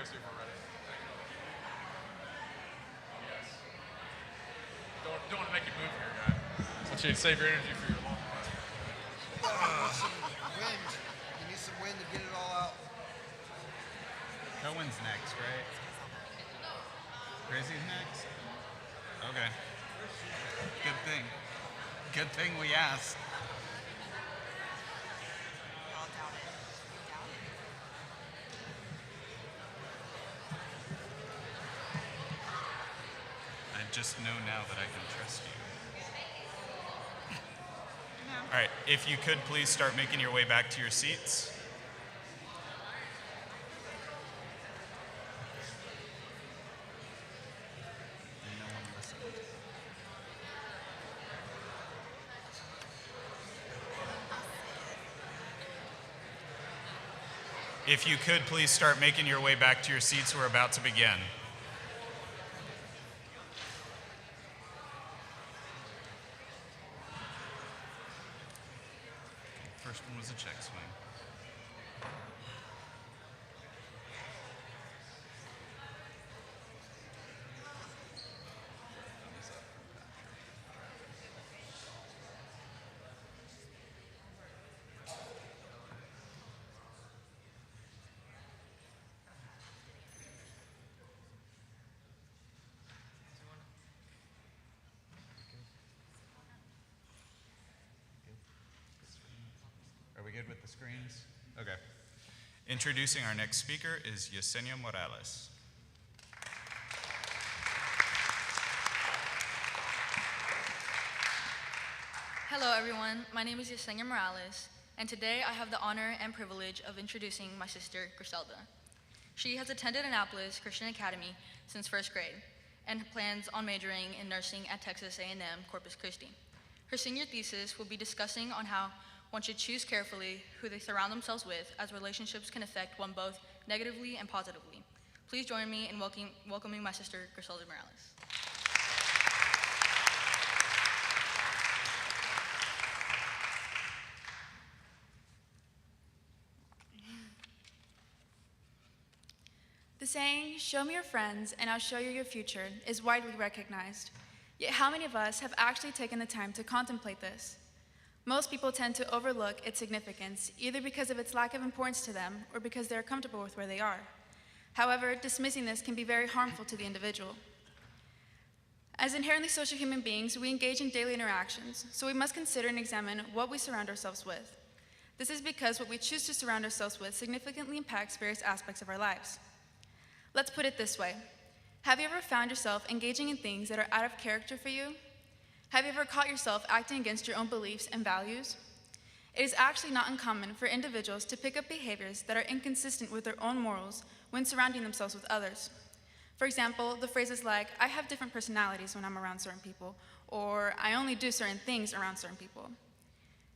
see if we're ready. Yes. Don't want to make you move here, guy. I want you to save your energy for your long rest. Some wind. You need some wind to get it all out. Cohen's next, right? Chrissy's next? Okay. Good thing. Good thing we asked. I just know now that I can trust you. All right, if you could please start making your way back to your seats. No one listened. If you could please start making your way back to your seats, we're about to begin. First one was a check swing. Are we good with the screens? Okay. Introducing our next speaker is Yesenia Morales. Hello everyone, my name is Yesenia Morales, and today I have the honor and privilege of introducing my sister, Griselda. She has attended Annapolis Christian Academy since first grade and plans on majoring in nursing at Texas A&M Corpus Christi. Her senior thesis will be discussing on how one should choose carefully who they surround themselves with, as relationships can affect one both negatively and positively. Please join me in welcoming my sister, Griselda Morales. The saying, "Show me your friends and I'll show you your future," is widely recognized. Yet how many of us have actually taken the time to contemplate this? Most people tend to overlook its significance, either because of its lack of importance to them or because they are comfortable with where they are. However, dismissing this can be very harmful to the individual. As inherently social human beings, we engage in daily interactions, so we must consider and examine what we surround ourselves with. This is because what we choose to surround ourselves with significantly impacts various aspects of our lives. Let's put it this way. Have you ever found yourself engaging in things that are out of character for you? Have you ever caught yourself acting against your own beliefs and values? It is actually not uncommon for individuals to pick up behaviors that are inconsistent with their own morals when surrounding themselves with others. For example, the phrases like, "I have different personalities when I'm around certain people," or "I only do certain things around certain people."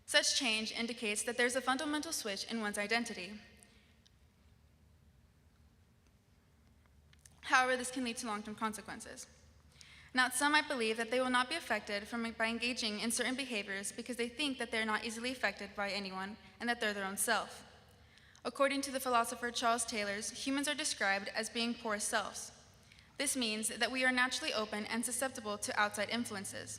Such change indicates that there's a fundamental switch in one's identity. However, this can lead to long-term consequences. Now, some might believe that they will not be affected by engaging in certain behaviors because they think that they're not easily affected by anyone and that they're their own self. According to the philosopher Charles Taylor, humans are described as being porous selves. This means that we are naturally open and susceptible to outside influences.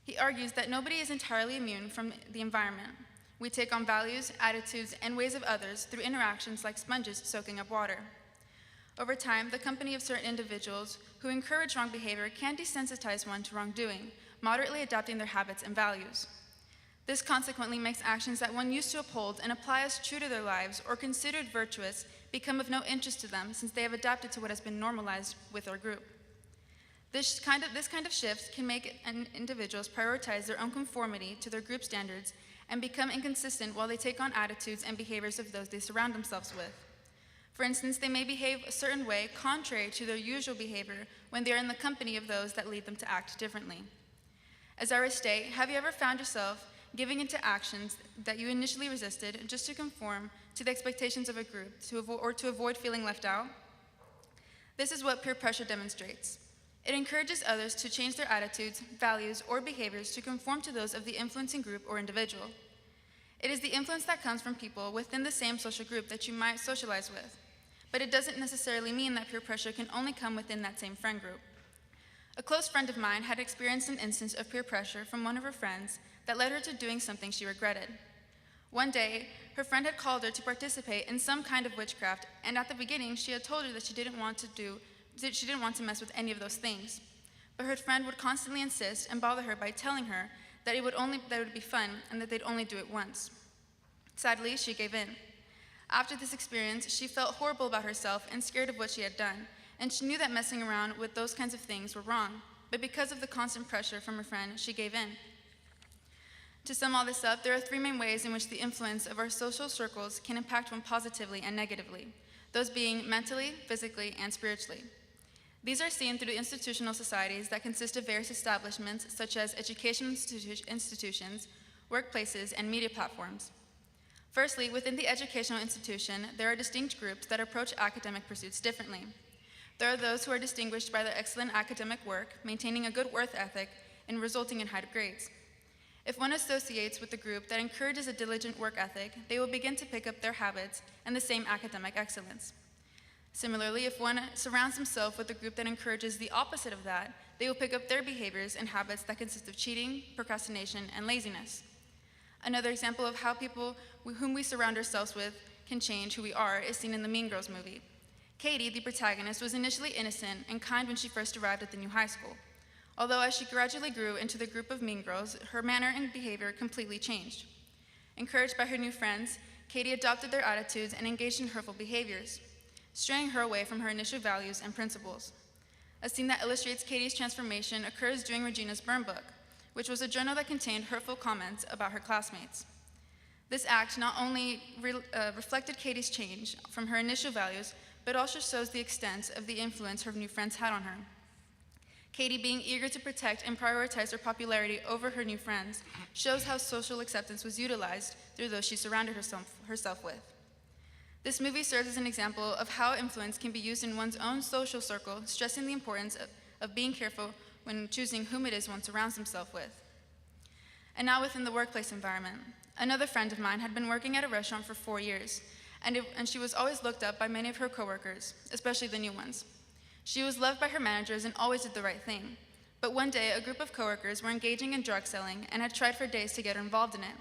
He argues that nobody is entirely immune from the environment. We take on values, attitudes, and ways of others through interactions like sponges soaking up water. Over time, the company of certain individuals who encourage wrong behavior can desensitize one to wrongdoing, moderately adapting their habits and values. This consequently makes actions that one used to uphold and apply as true to their lives or considered virtuous become of no interest to them since they have adapted to what has been normalized with their group. This kind of shift can make individuals prioritize their own conformity to their group standards and become inconsistent while they take on attitudes and behaviors of those they surround themselves with. For instance, they may behave a certain way contrary to their usual behavior when they are in the company of those that lead them to act differently. As I restate, have you ever found yourself giving into actions that you initially resisted just to conform to the expectations of a group or to avoid feeling left out? This is what peer pressure demonstrates. It encourages others to change their attitudes, values, or behaviors to conform to those of the influencing group or individual. It is the influence that comes from people within the same social group that you might socialize with. but it doesn't necessarily mean that peer pressure can only come within that same friend group. A close friend of mine had experienced an instance of peer pressure from one of her friends that led her to doing something she regretted. One day, her friend had called her to participate in some kind of witchcraft, and at the beginning, she had told her that she didn't want to mess with any of those things. But her friend would constantly insist and bother her by telling her that it would be fun and that they'd only do it once. Sadly, she gave in. After this experience, she felt horrible about herself and scared of what she had done, and she knew that messing around with those kinds of things were wrong, but because of the constant pressure from her friend, she gave in. To sum all this up, there are three main ways in which the influence of our social circles can impact one positively and negatively, those being mentally, physically, and spiritually. These are seen through the institutional societies that consist of various establishments such as educational institutions, workplaces, and media platforms. Firstly, within the educational institution, there are distinct groups that approach academic pursuits differently. There are those who are distinguished by their excellent academic work, maintaining a good work ethic, and resulting in high grades. If one associates with a group that encourages a diligent work ethic, they will begin to pick up their habits and the same academic excellence. Similarly, if one surrounds himself with a group that encourages the opposite of that, they will pick up their behaviors and habits that consist of cheating, procrastination, and laziness. Another example of how people whom we surround ourselves with can change who we are is seen in the Mean Girls movie. Katie, the protagonist, was initially innocent and kind when she first arrived at the new high school. Although as she gradually grew into the group of mean girls, her manner and behavior completely changed. Encouraged by her new friends, Katie adopted their attitudes and engaged in hurtful behaviors, straying her away from her initial values and principles. A scene that illustrates Katie's transformation occurs during Regina's burn book, which was a journal that contained hurtful comments about her classmates. This act not only reflected Katie's change from her initial values, but also shows the extent of the influence her new friends had on her. Katie, being eager to protect and prioritize her popularity over her new friends, shows how social acceptance was utilized through those she surrounded herself with. This movie serves as an example of how influence can be used in one's own social circle, stressing the importance of being careful when choosing whom it is one surrounds himself with. And now within the workplace environment, another friend of mine had been working at a restaurant for 4 years, and she was always looked up by many of her coworkers, especially the new ones. She was loved by her managers and always did the right thing. But one day, a group of coworkers were engaging in drug selling and had tried for days to get her involved in it.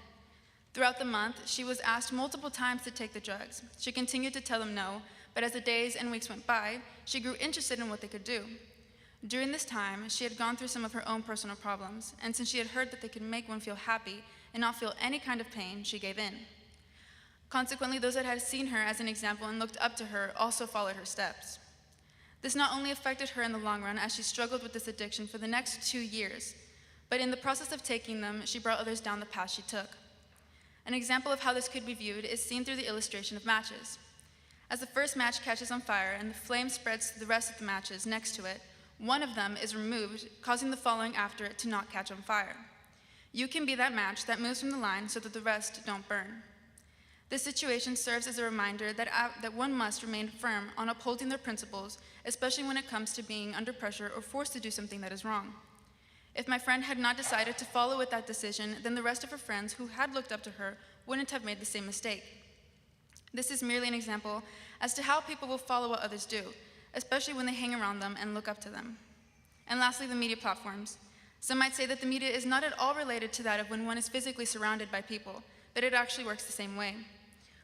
Throughout the month, she was asked multiple times to take the drugs. She continued to tell them no, but as the days and weeks went by, she grew interested in what they could do. During this time, she had gone through some of her own personal problems, and since she had heard that they could make one feel happy and not feel any kind of pain, she gave in. Consequently, those that had seen her as an example and looked up to her also followed her steps. This not only affected her in the long run as she struggled with this addiction for the next 2 years, but in the process of taking them, she brought others down the path she took. An example of how this could be viewed is seen through the illustration of matches. As the first match catches on fire and the flame spreads to the rest of the matches next to it, one of them is removed, causing the following after it to not catch on fire. You can be that match that moves from the line so that the rest don't burn. This situation serves as a reminder that one must remain firm on upholding their principles, especially when it comes to being under pressure or forced to do something that is wrong. If my friend had not decided to follow with that decision, then the rest of her friends who had looked up to her wouldn't have made the same mistake. This is merely an example as to how people will follow what others do, especially when they hang around them and look up to them. And lastly, the media platforms. Some might say that the media is not at all related to that of when one is physically surrounded by people, but it actually works the same way.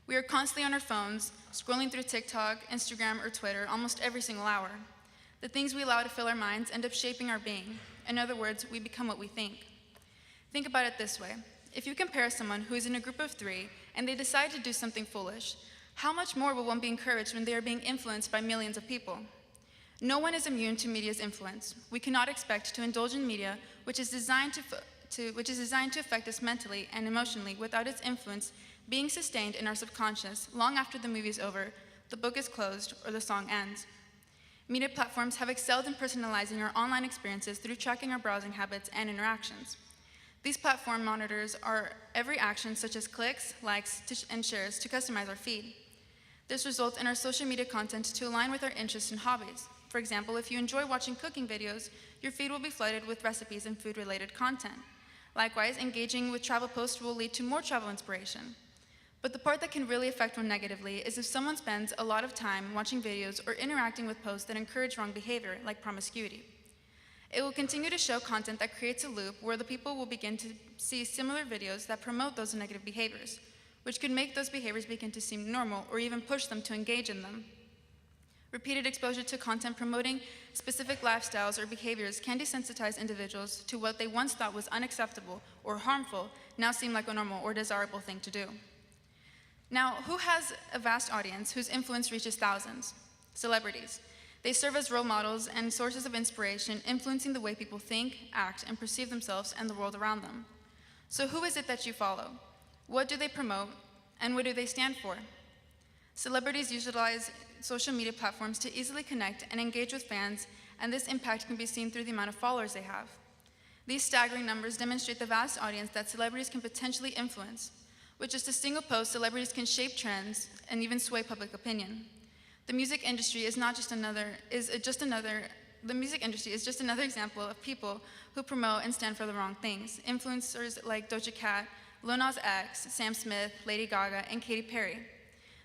We are constantly on our phones, scrolling through TikTok, Instagram, or Twitter almost every single hour. The things we allow to fill our minds end up shaping our being. In other words, we become what we think. Think about it this way. If you compare someone who is in a group of 3 and they decide to do something foolish, how much more will one be encouraged when they are being influenced by millions of people? No one is immune to media's influence. We cannot expect to indulge in media which is designed to affect us mentally and emotionally without its influence being sustained in our subconscious long after the movie is over, the book is closed, or the song ends. Media platforms have excelled in personalizing our online experiences through tracking our browsing habits and interactions. These platform monitors our every action, such as clicks, likes, and shares, to customize our feed. This results in our social media content to align with our interests and hobbies. For example, if you enjoy watching cooking videos, your feed will be flooded with recipes and food-related content. Likewise, engaging with travel posts will lead to more travel inspiration. But the part that can really affect one negatively is if someone spends a lot of time watching videos or interacting with posts that encourage wrong behavior, like promiscuity. It will continue to show content that creates a loop where the people will begin to see similar videos that promote those negative behaviors, which could make those behaviors begin to seem normal or even push them to engage in them. Repeated exposure to content promoting specific lifestyles or behaviors can desensitize individuals to what they once thought was unacceptable or harmful now seem like a normal or desirable thing to do. Now, who has a vast audience whose influence reaches thousands? Celebrities. They serve as role models and sources of inspiration, influencing the way people think, act, and perceive themselves and the world around them. So who is it that you follow? What do they promote, and what do they stand for? Celebrities utilize social media platforms to easily connect and engage with fans, and this impact can be seen through the amount of followers they have. These staggering numbers demonstrate the vast audience that celebrities can potentially influence. With just a single post, celebrities can shape trends and even sway public opinion. The music industry is just another example of people who promote and stand for the wrong things. Influencers like Doja Cat, Lil Nas X, Sam Smith, Lady Gaga, and Katy Perry.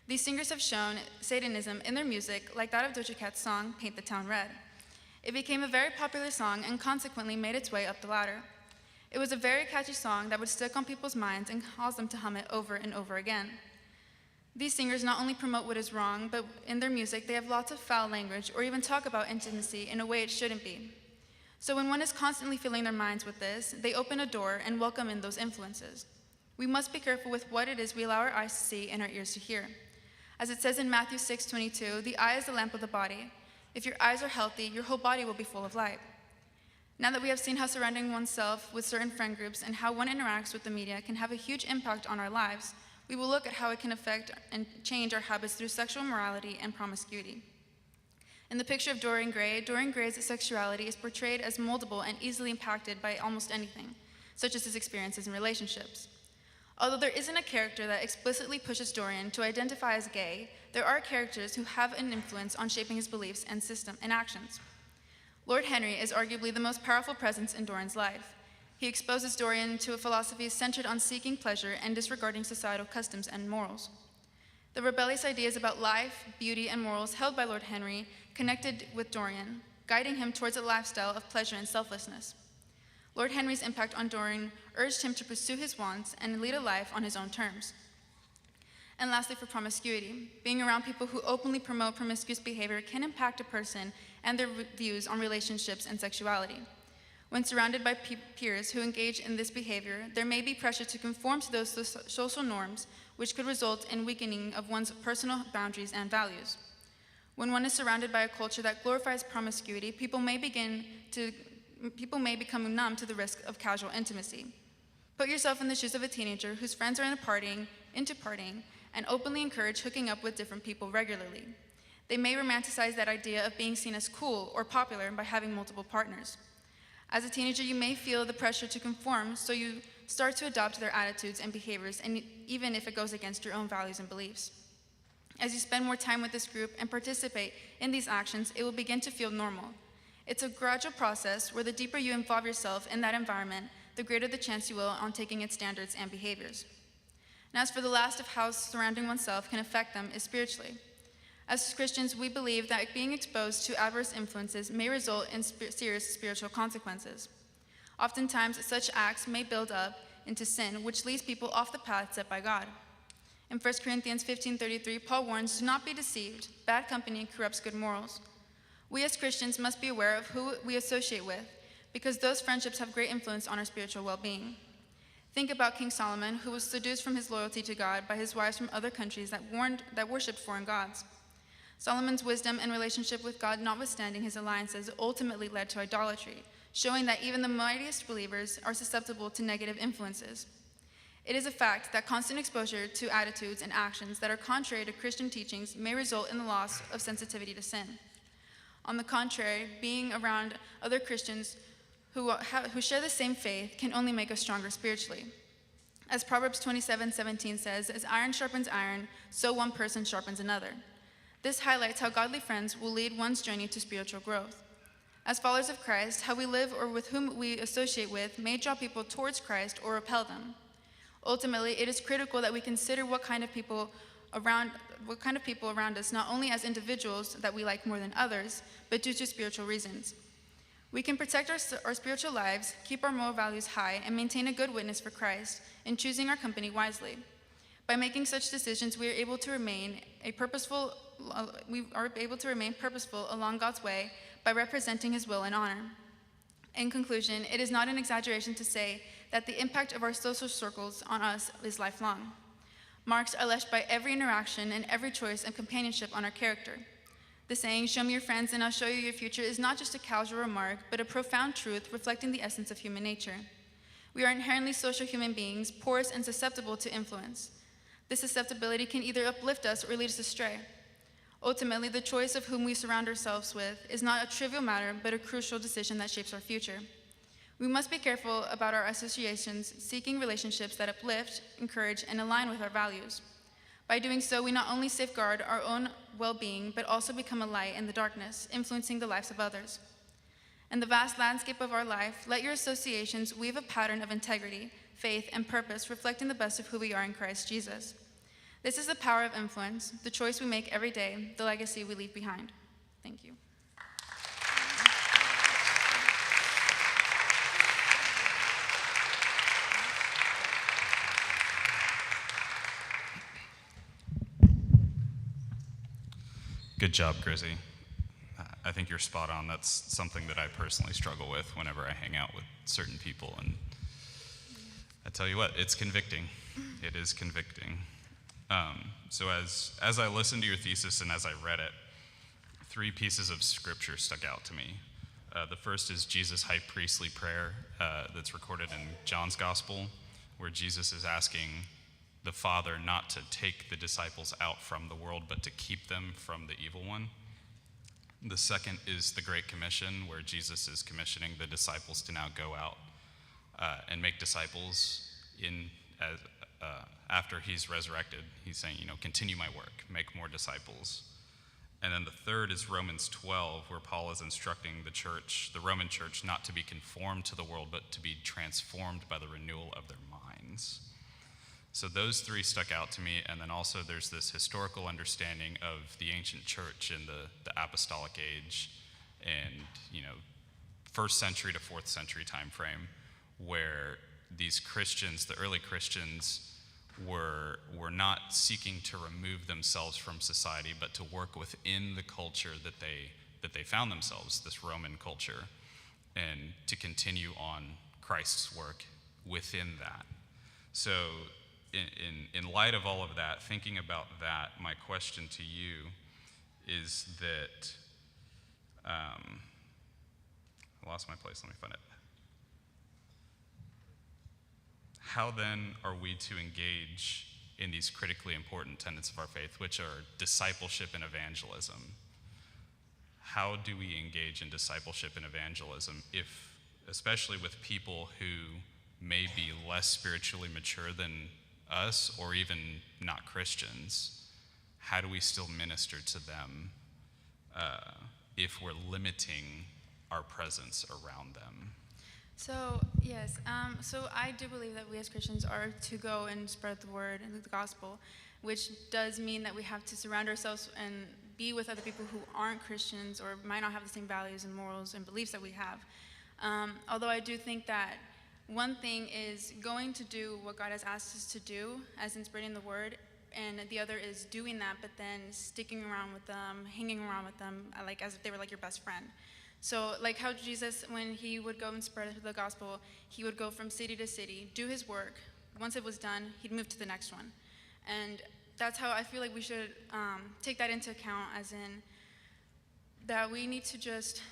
These singers have shown Satanism in their music, like that of Doja Cat's song, Paint the Town Red. It became a very popular song and consequently made its way up the ladder. It was a very catchy song that would stick on people's minds and cause them to hum it over and over again. These singers not only promote what is wrong, but in their music they have lots of foul language or even talk about intimacy in a way it shouldn't be. So when one is constantly filling their minds with this, they open a door and welcome in those influences. We must be careful with what it is we allow our eyes to see and our ears to hear. As it says in Matthew 6:22, the eye is the lamp of the body. If your eyes are healthy, your whole body will be full of light. Now that we have seen how surrounding oneself with certain friend groups and how one interacts with the media can have a huge impact on our lives, we will look at how it can affect and change our habits through sexual morality and promiscuity. In the picture of Dorian Gray's sexuality is portrayed as moldable and easily impacted by almost anything, such as his experiences in relationships. Although there isn't a character that explicitly pushes Dorian to identify as gay, there are characters who have an influence on shaping his beliefs and system and actions. Lord Henry is arguably the most powerful presence in Dorian's life. He exposes Dorian to a philosophy centered on seeking pleasure and disregarding societal customs and morals. The rebellious ideas about life, beauty, and morals held by Lord Henry connected with Dorian, guiding him towards a lifestyle of pleasure and selflessness. Lord Henry's impact on Dorian urged him to pursue his wants and lead a life on his own terms. And lastly, for promiscuity, being around people who openly promote promiscuous behavior can impact a person and their views on relationships and sexuality. When surrounded by peers who engage in this behavior, there may be pressure to conform to those social norms, which could result in weakening of one's personal boundaries and values. When one is surrounded by a culture that glorifies promiscuity, people may become numb to the risk of casual intimacy. Put yourself in the shoes of a teenager whose friends are into partying, and openly encourage hooking up with different people regularly. They may romanticize that idea of being seen as cool or popular by having multiple partners. As a teenager, you may feel the pressure to conform, so you start to adopt their attitudes and behaviors, and even if it goes against your own values and beliefs. As you spend more time with this group and participate in these actions, it will begin to feel normal. It's a gradual process where the deeper you involve yourself in that environment, the greater the chance you will on taking its standards and behaviors. And as for the last of how surrounding oneself can affect them is spiritually. As Christians, we believe that being exposed to adverse influences may result in serious spiritual consequences. Oftentimes, such acts may build up into sin, which leads people off the path set by God. In 1 Corinthians 15:33, Paul warns, "Do not be deceived. Bad company corrupts good morals." We as Christians must be aware of who we associate with, because those friendships have great influence on our spiritual well-being. Think about King Solomon, who was seduced from his loyalty to God by his wives from other countries that worshipped foreign gods. Solomon's wisdom and relationship with God, notwithstanding his alliances, ultimately led to idolatry, showing that even the mightiest believers are susceptible to negative influences. It is a fact that constant exposure to attitudes and actions that are contrary to Christian teachings may result in the loss of sensitivity to sin. On the contrary, being around other Christians who share the same faith can only make us stronger spiritually. As Proverbs 27:17 says, "As iron sharpens iron, so one person sharpens another." This highlights how godly friends will lead one's journey to spiritual growth. As followers of Christ, how we live or with whom we associate with may draw people towards Christ or repel them. Ultimately, it is critical that we consider what kind of people around us, not only as individuals that we like more than others, but due to spiritual reasons. We can protect our spiritual lives, keep our moral values high, and maintain a good witness for Christ in choosing our company wisely. By making such decisions, we are able to remain purposeful along God's way by representing His will and honor. In conclusion, it is not an exaggeration to say that the impact of our social circles on us is lifelong. Marks are left by every interaction and every choice and companionship on our character. The saying, "Show me your friends and I'll show you your future," is not just a casual remark, but a profound truth reflecting the essence of human nature. We are inherently social human beings, porous and susceptible to influence. This susceptibility can either uplift us or lead us astray. Ultimately, the choice of whom we surround ourselves with is not a trivial matter, but a crucial decision that shapes our future. We must be careful about our associations, seeking relationships that uplift, encourage, and align with our values. By doing so, we not only safeguard our own well-being, but also become a light in the darkness, influencing the lives of others. In the vast landscape of our life, let your associations weave a pattern of integrity, faith, and purpose, reflecting the best of who we are in Christ Jesus. This is the power of influence, the choice we make every day, the legacy we leave behind. Thank you. Good job, Grizzy. I think you're spot on. That's something that I personally struggle with whenever I hang out with certain people. And I tell you what, it's convicting. It is convicting. So as I listened to your thesis and as I read it, 3 pieces of scripture stuck out to me. The first is Jesus' high priestly prayer that's recorded in John's gospel, where Jesus is asking the Father not to take the disciples out from the world, but to keep them from the evil one. The second is the Great Commission, where Jesus is commissioning the disciples to now go out and make disciples after he's resurrected. He's saying, continue my work, make more disciples. And then the third is Romans 12, where Paul is instructing the Roman church, not to be conformed to the world, but to be transformed by the renewal of their minds. So those 3 stuck out to me, and then also there's this historical understanding of the ancient church in the apostolic age and, 1st century to 4th century time frame, where these Christians, the early Christians, were not seeking to remove themselves from society, but to work within the culture that they found themselves, this Roman culture, and to continue on Christ's work within that. So in light of all of that, thinking about that, my question to you is that, I lost my place, let me find it. How then are we to engage in these critically important tenets of our faith, which are discipleship and evangelism? How do we engage in discipleship and evangelism, especially with people who may be less spiritually mature than us, or even not Christians? How do we still minister to them if we're limiting our presence around them? So, yes, so I do believe that we as Christians are to go and spread the word and the gospel, which does mean that we have to surround ourselves and be with other people who aren't Christians or might not have the same values and morals and beliefs that we have. Although I do think that one thing is going to do what God has asked us to do, as in spreading the word, and the other is doing that, but then sticking around with them, hanging around with them, like as if they were like your best friend. So like how Jesus, when he would go and spread the gospel, he would go from city to city, do his work. Once it was done, he'd move to the next one. And that's how I feel like we should take that into account, as in that we need to just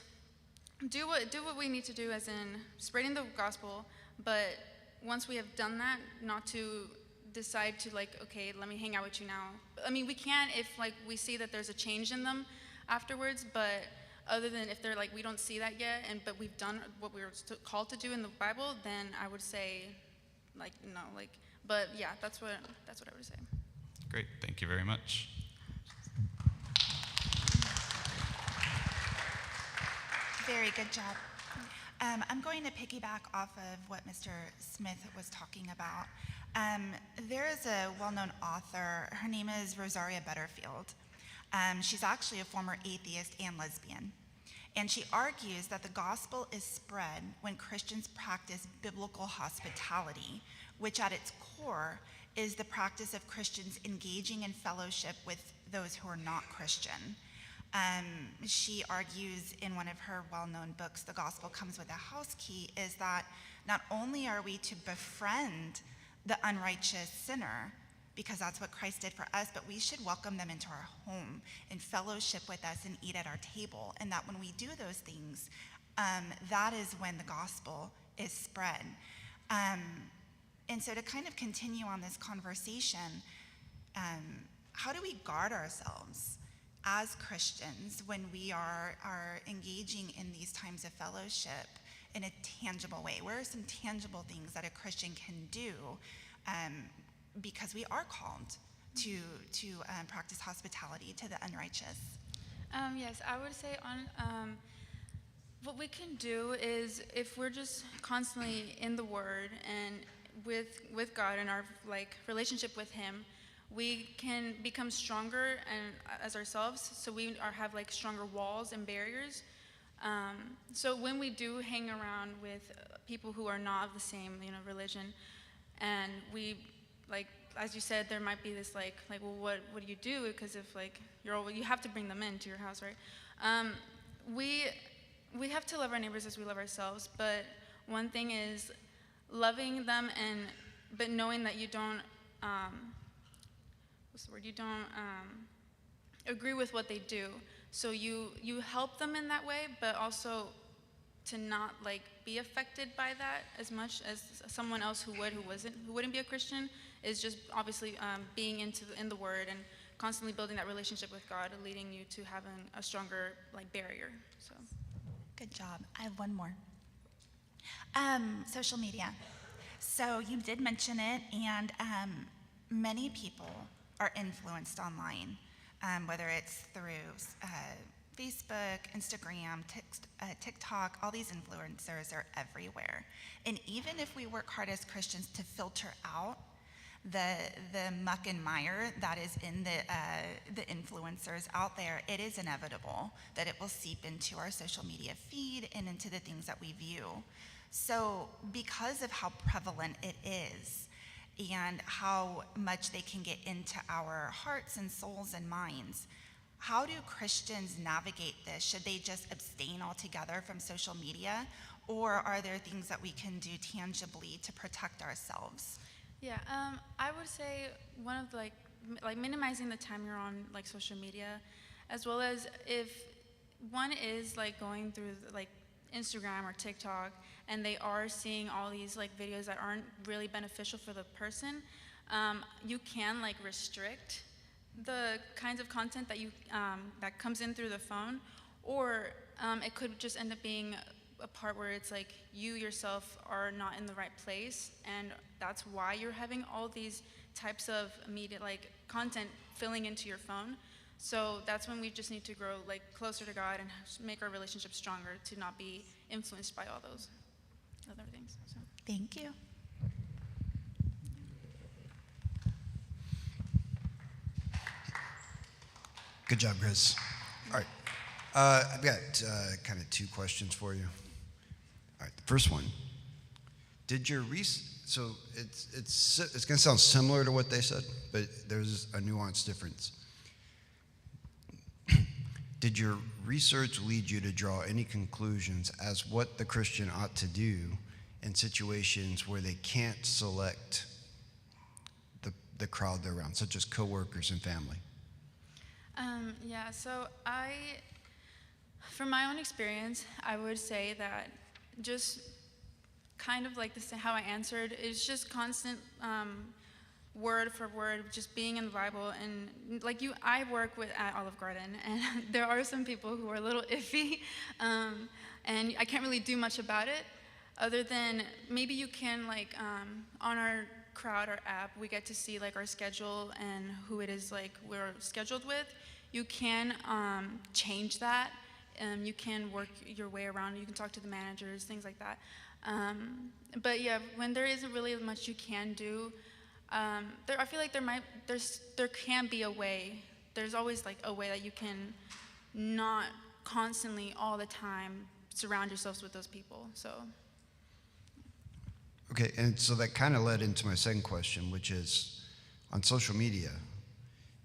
do what we need to do, as in spreading the gospel. But once we have done that, not to decide to okay, let me hang out with you now. I mean, we can if we see that there's a change in them afterwards, but other than if they're we don't see that yet, but we've done what we were called to do in the Bible, then I would say no, but yeah, that's what I would say. Great, thank you very much. Very good job. I'm going to piggyback off of what Mr. Smith was talking about. There is a well-known author. Her name is Rosaria Butterfield. She's actually a former atheist and lesbian. And she argues that the gospel is spread when Christians practice biblical hospitality, which at its core is the practice of Christians engaging in fellowship with those who are not Christian. She argues in one of her well-known books, The Gospel Comes with a House Key, is that not only are we to befriend the unrighteous sinner, because that's what Christ did for us, but we should welcome them into our home and fellowship with us and eat at our table. And that when we do those things, that is when the gospel is spread. And so to kind of continue on this conversation, how do we guard ourselves as Christians when we are engaging in these times of fellowship in a tangible way? Where are some tangible things that a Christian can do because we are called to practice hospitality to the unrighteous? Yes, I would say what we can do is, if we're just constantly in the Word and with God and our relationship with Him, we can become stronger and as ourselves. So we have stronger walls and barriers. So when we do hang around with people who are not of the same religion, and we as you said, there might be this well, what do you do? Because if you have to bring them into your house, right? We have to love our neighbors as we love ourselves. But one thing is loving them, but knowing that you don't you don't agree with what they do. So you help them in that way, but also to not be affected by that as much as someone else who wouldn't be a Christian, is just obviously being in the Word and constantly building that relationship with God, leading you to having a stronger barrier. So Good job. I have one more. Social media. So you did mention it, and many people are influenced online, whether it's through Facebook, Instagram, TikTok. All these influencers are everywhere. And even if we work hard as Christians to filter out the muck and mire that is in the influencers out there, it is inevitable that it will seep into our social media feed and into the things that we view. So because of how prevalent it is and how much they can get into our hearts and souls and minds, how do Christians navigate this? Should they just abstain altogether from social media, or are there things that we can do tangibly to protect ourselves? Yeah, I would say one of minimizing the time you're on social media, as well as if one is going through Instagram or TikTok and they are seeing all these videos that aren't really beneficial for the person, you can restrict the kinds of content that that comes in through the phone, or it could just end up being a part where it's you yourself are not in the right place, and that's why you're having all these types of media content filling into your phone. So that's when we just need to grow closer to God and make our relationship stronger to not be influenced by all those other things. So. Thank you. Good job, Chris. All right. I've got kind of two questions for you. All right. The first one, did your so it's going to sound similar to what they said, but there's a nuanced difference. Did your research lead you to draw any conclusions as what the Christian ought to do in situations where they can't select the crowd they're around, such as coworkers and family? Yeah, so from my own experience, I would say that just kind of how I answered is just constant word for word, just being in the Bible. And I work at Olive Garden, and there are some people who are a little iffy, and I can't really do much about it, other than maybe you can on our crowd, our app, we get to see our schedule and who it is we're scheduled with. You can change that. You can work your way around. You can talk to the managers, things like that. But yeah, when there isn't really much you can do, I feel like there can be a way. There's always like a way that you can not constantly all the time surround yourselves with those people. So. Okay, and so that kind of led into my second question, which is, on social media,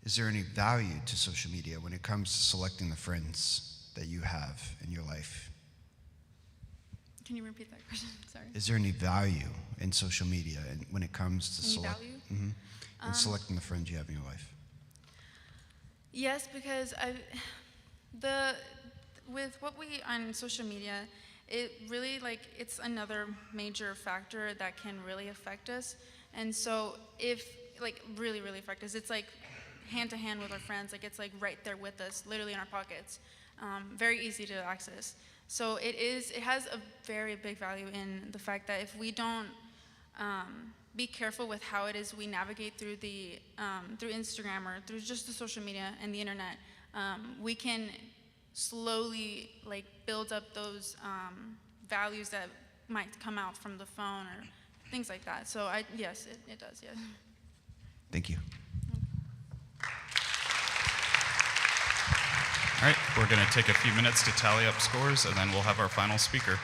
is there any value to social media when it comes to selecting the friends that you have in your life? Can you repeat that question? Sorry. Is there any value in social media when it comes to selecting the friends you have in your life? Yes, because with what we on social media, it really it's another major factor that can really affect us. And so if really affect us, it's like hand to hand with our friends, it's right there with us, literally in our pockets, very easy to access. So it has a very big value in the fact that if we don't be careful with how it is we navigate through through Instagram or through just the social media and the internet, we can slowly build up those values that might come out from the phone or things like that. So yes, it does, yes. Thank you. All right, we're going to take a few minutes to tally up scores, and then we'll have our final speaker.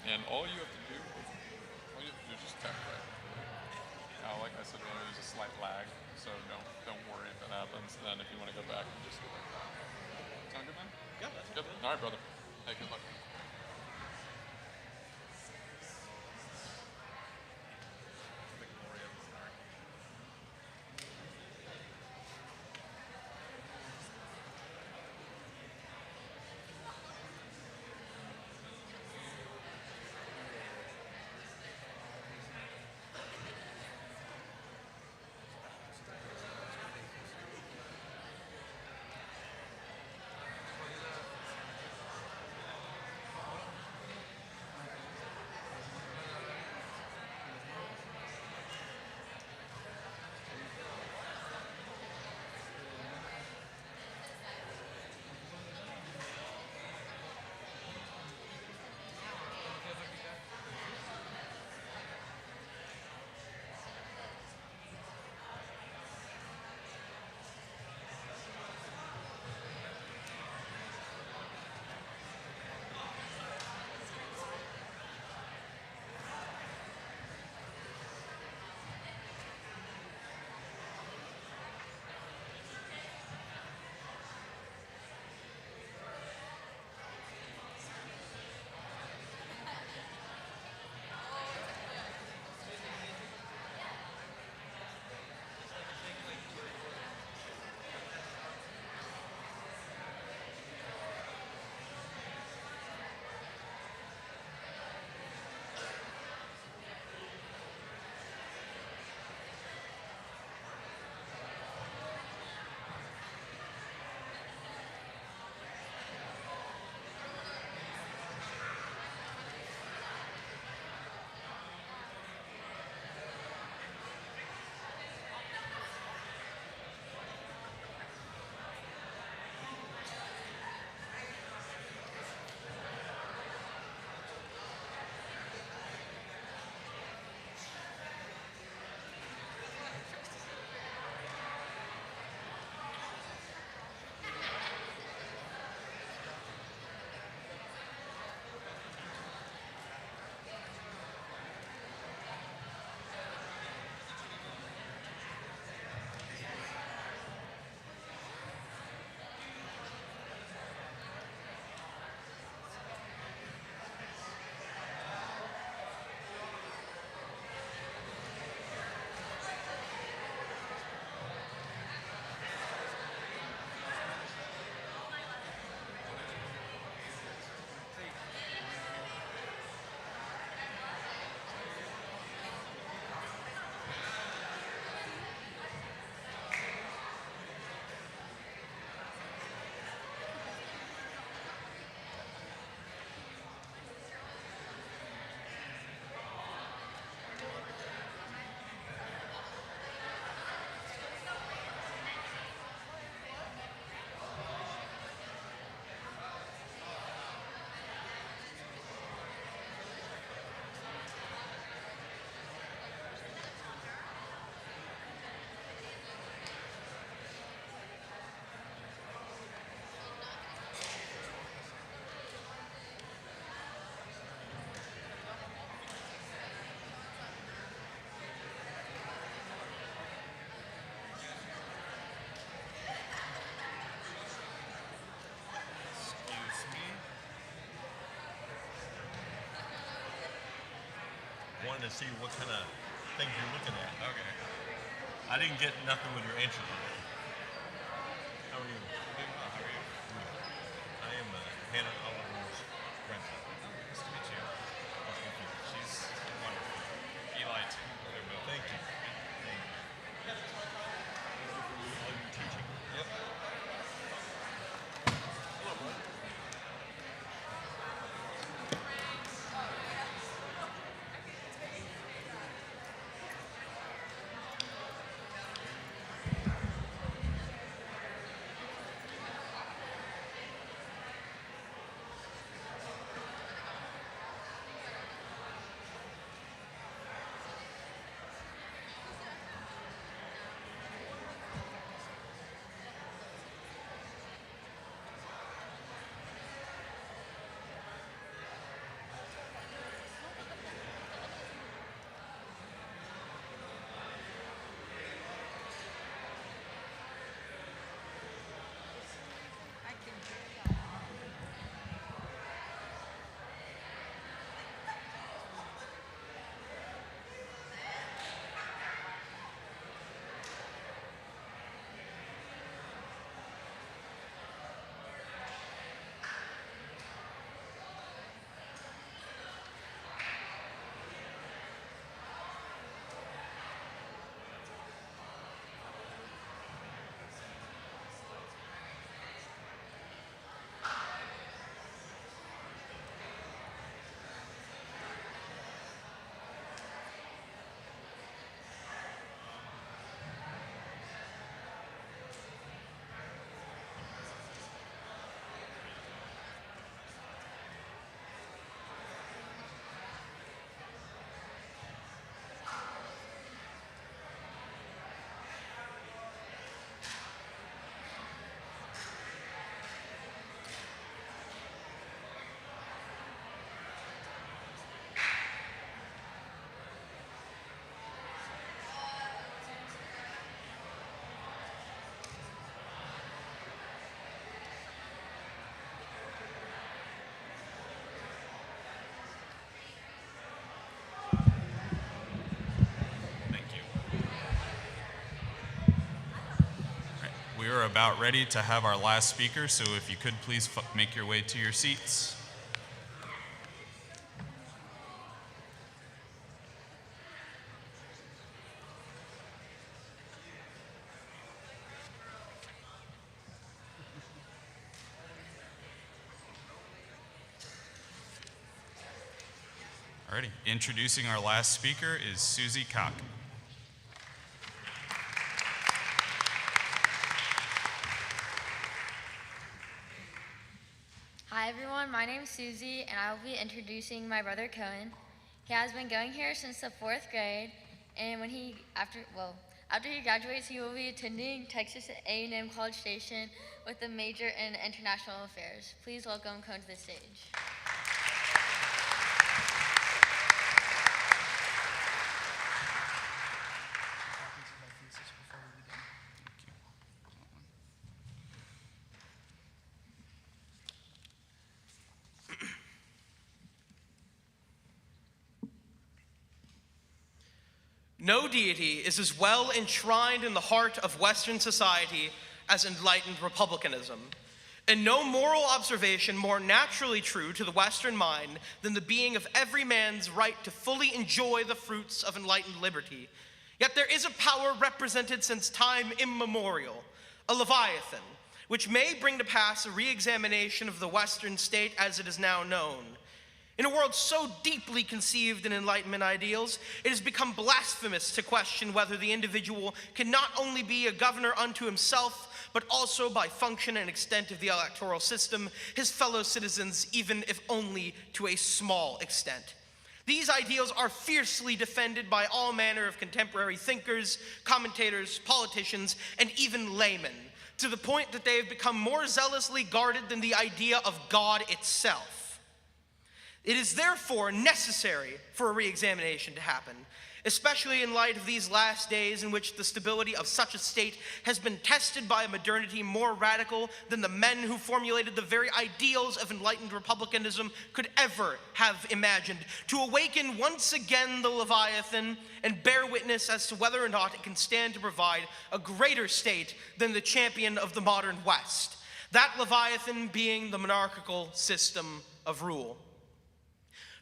And all you have to do is just tap right. Now, like I said earlier, there's a slight lag, so don't worry if that happens. Then if you want to go back, you just go like that. Sound good, man? Yeah, that's good. All right, brother. Hey, good luck. wanted to see what kind of things you're looking at. Okay. I didn't get nothing with your answer today. How are you? Doing well. How are you? I am Hannah Oliver's grandson. Nice to meet you. Nice to meet you. She's wonderful. Eli too. They're both. Thank you. Thank you. All your teaching. Yep. Thank you. All right. We are about ready to have our last speaker, so if you could please make your way to your seats. Alrighty, introducing our last speaker is Susie Cock. Hi everyone, my name is Susie and I will be introducing my brother Cohen. He has been going here since the 4th grade, and after he graduates, he will be attending Texas A&M College Station with a major in international affairs. Please welcome Cohen to the stage. No deity is as well enshrined in the heart of Western society as enlightened republicanism, and no moral observation more naturally true to the Western mind than the being of every man's right to fully enjoy the fruits of enlightened liberty. Yet there is a power represented since time immemorial, a Leviathan, which may bring to pass a re-examination of the Western state as it is now known. In a world so deeply conceived in Enlightenment ideals, it has become blasphemous to question whether the individual can not only be a governor unto himself, but also by function and extent of the electoral system, his fellow citizens, even if only to a small extent. These ideals are fiercely defended by all manner of contemporary thinkers, commentators, politicians, and even laymen, to the point that they have become more zealously guarded than the idea of God itself. It is therefore necessary for a re-examination to happen, especially in light of these last days in which the stability of such a state has been tested by a modernity more radical than the men who formulated the very ideals of enlightened republicanism could ever have imagined, to awaken once again the Leviathan and bear witness as to whether or not it can stand to provide a greater state than the champion of the modern West, that Leviathan being the monarchical system of rule.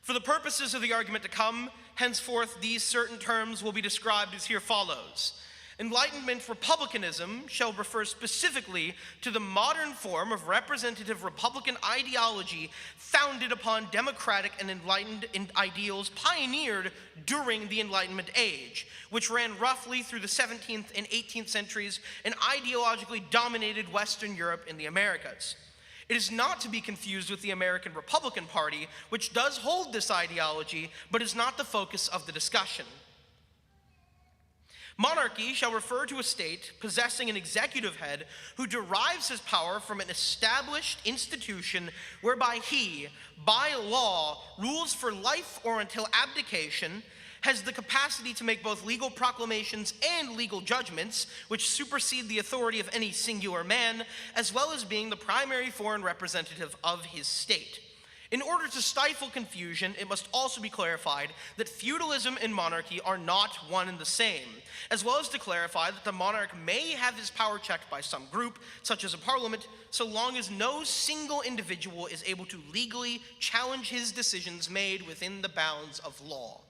For the purposes of the argument to come, henceforth these certain terms will be described as here follows. Enlightenment republicanism shall refer specifically to the modern form of representative republican ideology founded upon democratic and enlightened ideals pioneered during the Enlightenment age, which ran roughly through the 17th and 18th centuries and ideologically dominated Western Europe and the Americas. It is not to be confused with the American Republican Party, which does hold this ideology, but is not the focus of the discussion. Monarchy shall refer to a state possessing an executive head who derives his power from an established institution whereby he, by law, rules for life or until abdication, has the capacity to make both legal proclamations and legal judgments, which supersede the authority of any singular man, as well as being the primary foreign representative of his state. In order to stifle confusion, it must also be clarified that feudalism and monarchy are not one and the same, as well as to clarify that the monarch may have his power checked by some group, such as a parliament, so long as no single individual is able to legally challenge his decisions made within the bounds of law.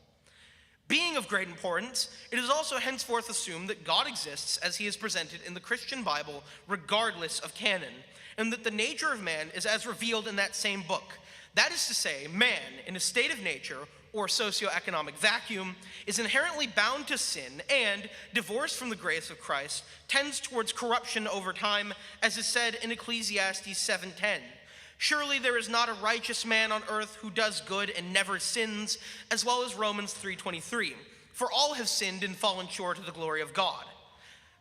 Being of great importance, it is also henceforth assumed that God exists as he is presented in the Christian Bible, regardless of canon, and that the nature of man is as revealed in that same book. That is to say, man, in a state of nature, or socioeconomic vacuum, is inherently bound to sin and, divorced from the grace of Christ, tends towards corruption over time, as is said in Ecclesiastes 7:10. Surely there is not a righteous man on earth who does good and never sins, as well as Romans 3:23. For all have sinned and fallen short of the glory of God.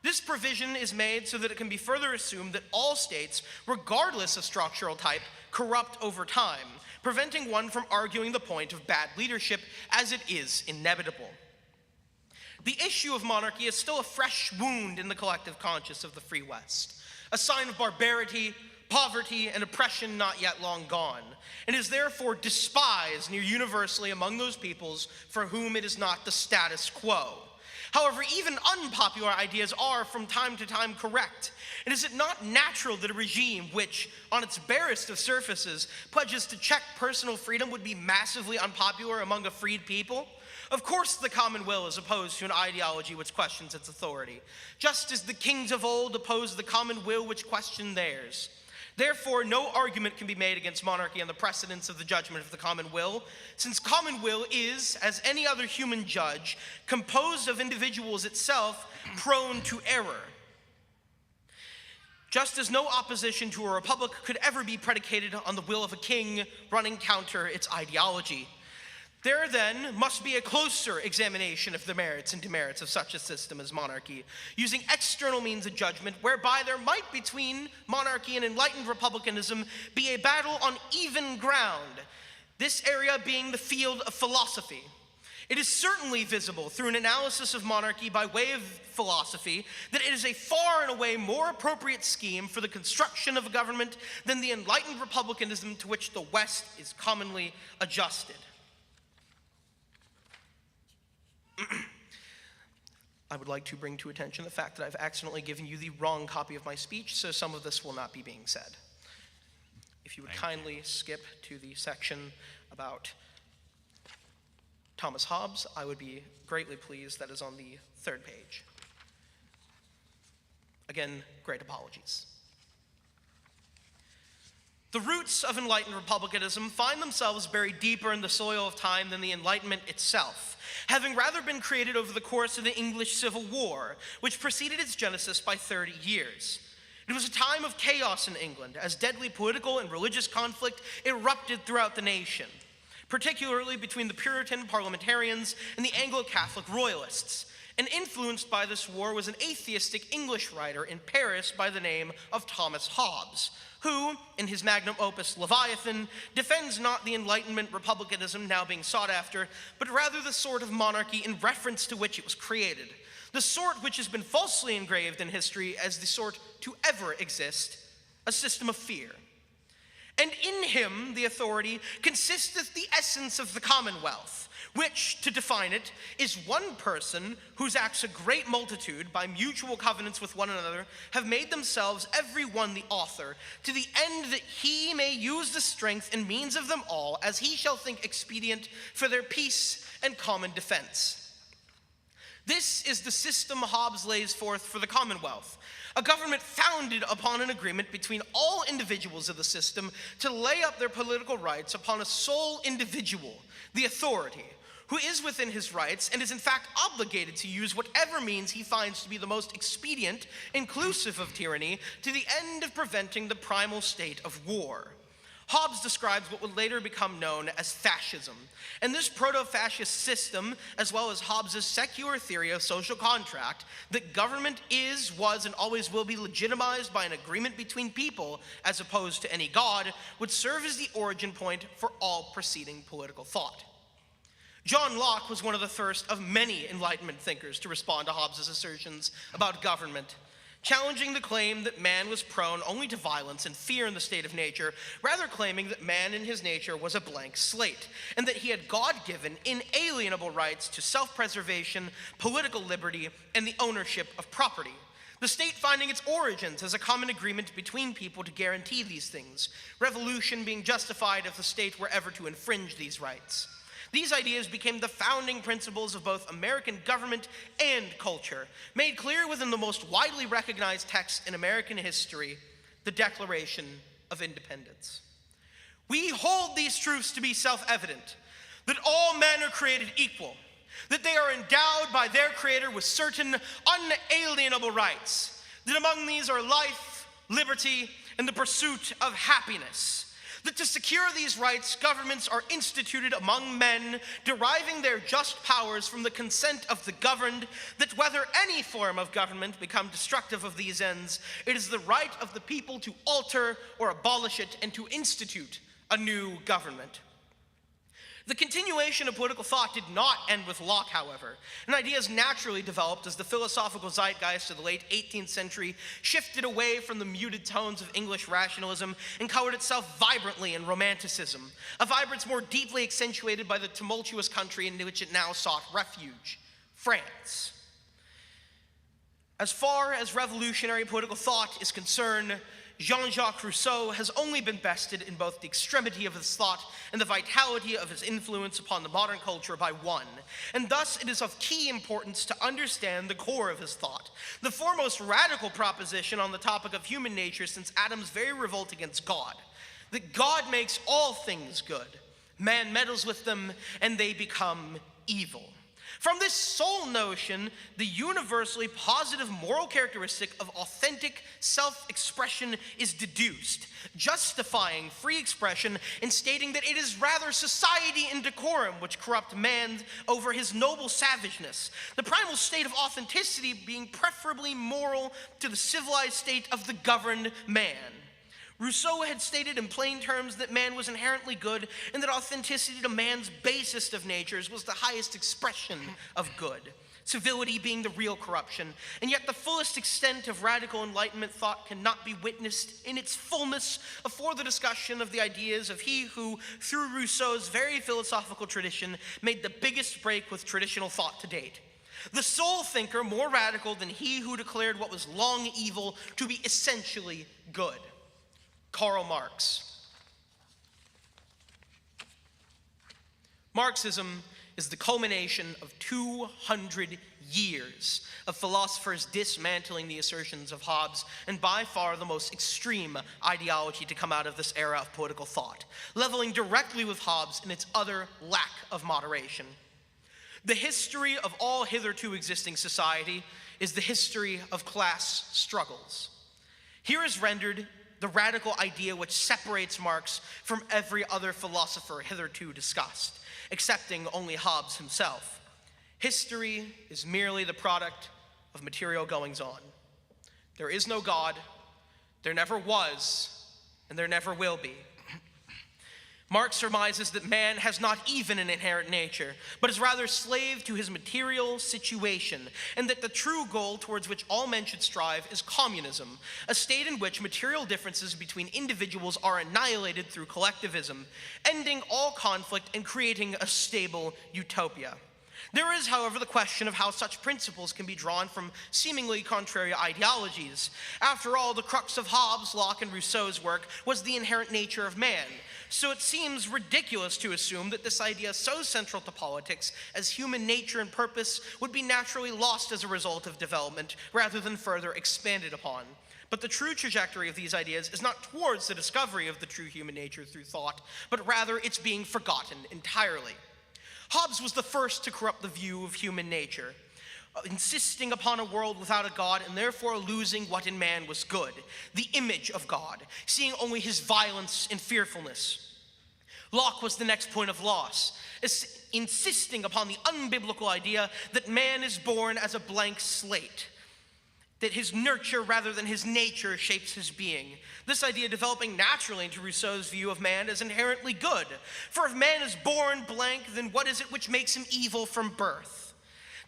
This provision is made so that it can be further assumed that all states, regardless of structural type, corrupt over time, preventing one from arguing the point of bad leadership as it is inevitable. The issue of monarchy is still a fresh wound in the collective conscience of the Free West, a sign of barbarity, poverty, and oppression not yet long gone, and is therefore despised near universally among those peoples for whom it is not the status quo. However, even unpopular ideas are from time to time correct. And is it not natural that a regime which, on its barest of surfaces, pledges to check personal freedom would be massively unpopular among a freed people? Of course the common will is opposed to an ideology which questions its authority, just as the kings of old opposed the common will which questioned theirs. Therefore, no argument can be made against monarchy on the precedence of the judgment of the common will, since common will is, as any other human judge, composed of individuals itself prone to error. Just as no opposition to a republic could ever be predicated on the will of a king running counter its ideology. There then must be a closer examination of the merits and demerits of such a system as monarchy, using external means of judgment whereby there might between monarchy and enlightened republicanism be a battle on even ground, this area being the field of philosophy. It is certainly visible through an analysis of monarchy by way of philosophy that it is a far and away more appropriate scheme for the construction of a government than the enlightened republicanism to which the West is commonly adjusted. I would like to bring to attention the fact that I've accidentally given you the wrong copy of my speech, so some of this will not be being said. If you would kindly skip to the section about Thomas Hobbes, I would be greatly pleased. That is on the 3rd page. Again, great apologies. The roots of enlightened republicanism find themselves buried deeper in the soil of time than the Enlightenment itself, having rather been created over the course of the English Civil War, which preceded its genesis by 30 years. It was a time of chaos in England, as deadly political and religious conflict erupted throughout the nation, particularly between the Puritan parliamentarians and the Anglo-Catholic royalists. And influenced by this war was an atheistic English writer in Paris by the name of Thomas Hobbes, who, in his magnum opus Leviathan, defends not the Enlightenment republicanism now being sought after, but rather the sort of monarchy in reference to which it was created, the sort which has been falsely engraved in history as the sort to ever exist, a system of fear. And in him, the authority, consisteth the essence of the commonwealth, which, to define it, is one person whose acts a great multitude, by mutual covenants with one another, have made themselves every one the author, to the end that he may use the strength and means of them all, as he shall think expedient, for their peace and common defense. This is the system Hobbes lays forth for the Commonwealth, a government founded upon an agreement between all individuals of the system to lay up their political rights upon a sole individual, the authority, who is within his rights and is in fact obligated to use whatever means he finds to be the most expedient, inclusive of tyranny, to the end of preventing the primal state of war. Hobbes describes what would later become known as fascism, and this proto-fascist system, as well as Hobbes's secular theory of social contract, that government is, was, and always will be legitimized by an agreement between people as opposed to any god, would serve as the origin point for all preceding political thought. John Locke was one of the first of many Enlightenment thinkers to respond to Hobbes's assertions about government, challenging the claim that man was prone only to violence and fear in the state of nature, rather claiming that man in his nature was a blank slate, and that he had God-given, inalienable rights to self-preservation, political liberty, and the ownership of property. The state finding its origins as a common agreement between people to guarantee these things, revolution being justified if the state were ever to infringe these rights. These ideas became the founding principles of both American government and culture, made clear within the most widely recognized text in American history, the Declaration of Independence. We hold these truths to be self-evident, that all men are created equal, that they are endowed by their Creator with certain unalienable rights, that among these are life, liberty, and the pursuit of happiness, that to secure these rights, governments are instituted among men, deriving their just powers from the consent of the governed, that whether any form of government become destructive of these ends, it is the right of the people to alter or abolish it and to institute a new government. The continuation of political thought did not end with Locke, however, and ideas naturally developed as the philosophical zeitgeist of the late 18th century shifted away from the muted tones of English rationalism and colored itself vibrantly in Romanticism, a vibrance more deeply accentuated by the tumultuous country in which it now sought refuge, France. As far as revolutionary political thought is concerned, Jean-Jacques Rousseau has only been bested in both the extremity of his thought and the vitality of his influence upon the modern culture by one, and thus it is of key importance to understand the core of his thought, the foremost radical proposition on the topic of human nature since Adam's very revolt against God, that God makes all things good, man meddles with them, and they become evil. From this sole notion, the universally positive moral characteristic of authentic self-expression is deduced, justifying free expression and stating that it is rather society and decorum which corrupt man over his noble savageness, the primal state of authenticity being preferably moral to the civilized state of the governed man. Rousseau had stated in plain terms that man was inherently good and that authenticity to man's basest of natures was the highest expression of good, civility being the real corruption, and yet the fullest extent of radical Enlightenment thought cannot be witnessed in its fullness before the discussion of the ideas of he who, through Rousseau's very philosophical tradition, made the biggest break with traditional thought to date. The sole thinker more radical than he who declared what was long evil to be essentially good. Karl Marx. Marxism is the culmination of 200 years of philosophers dismantling the assertions of Hobbes, and by far the most extreme ideology to come out of this era of political thought, leveling directly with Hobbes in its utter lack of moderation. The history of all hitherto existing society is the history of class struggles. Here is rendered the radical idea which separates Marx from every other philosopher hitherto discussed, excepting only Hobbes himself. History is merely the product of material goings-on. There is no God, there never was, and there never will be. Marx surmises that man has not even an inherent nature, but is rather slave to his material situation, and that the true goal towards which all men should strive is communism, a state in which material differences between individuals are annihilated through collectivism, ending all conflict and creating a stable utopia. There is, however, the question of how such principles can be drawn from seemingly contrary ideologies. After all, the crux of Hobbes, Locke, and Rousseau's work was the inherent nature of man. So it seems ridiculous to assume that this idea so central to politics as human nature and purpose would be naturally lost as a result of development rather than further expanded upon. But the true trajectory of these ideas is not towards the discovery of the true human nature through thought, but rather its being forgotten entirely. Hobbes was the first to corrupt the view of human nature, insisting upon a world without a God and therefore losing what in man was good, the image of God, seeing only his violence and fearfulness. Locke was the next point of loss, insisting upon the unbiblical idea that man is born as a blank slate, that his nurture rather than his nature shapes his being. This idea developing naturally into Rousseau's view of man as inherently good. For if man is born blank, then what is it which makes him evil from birth?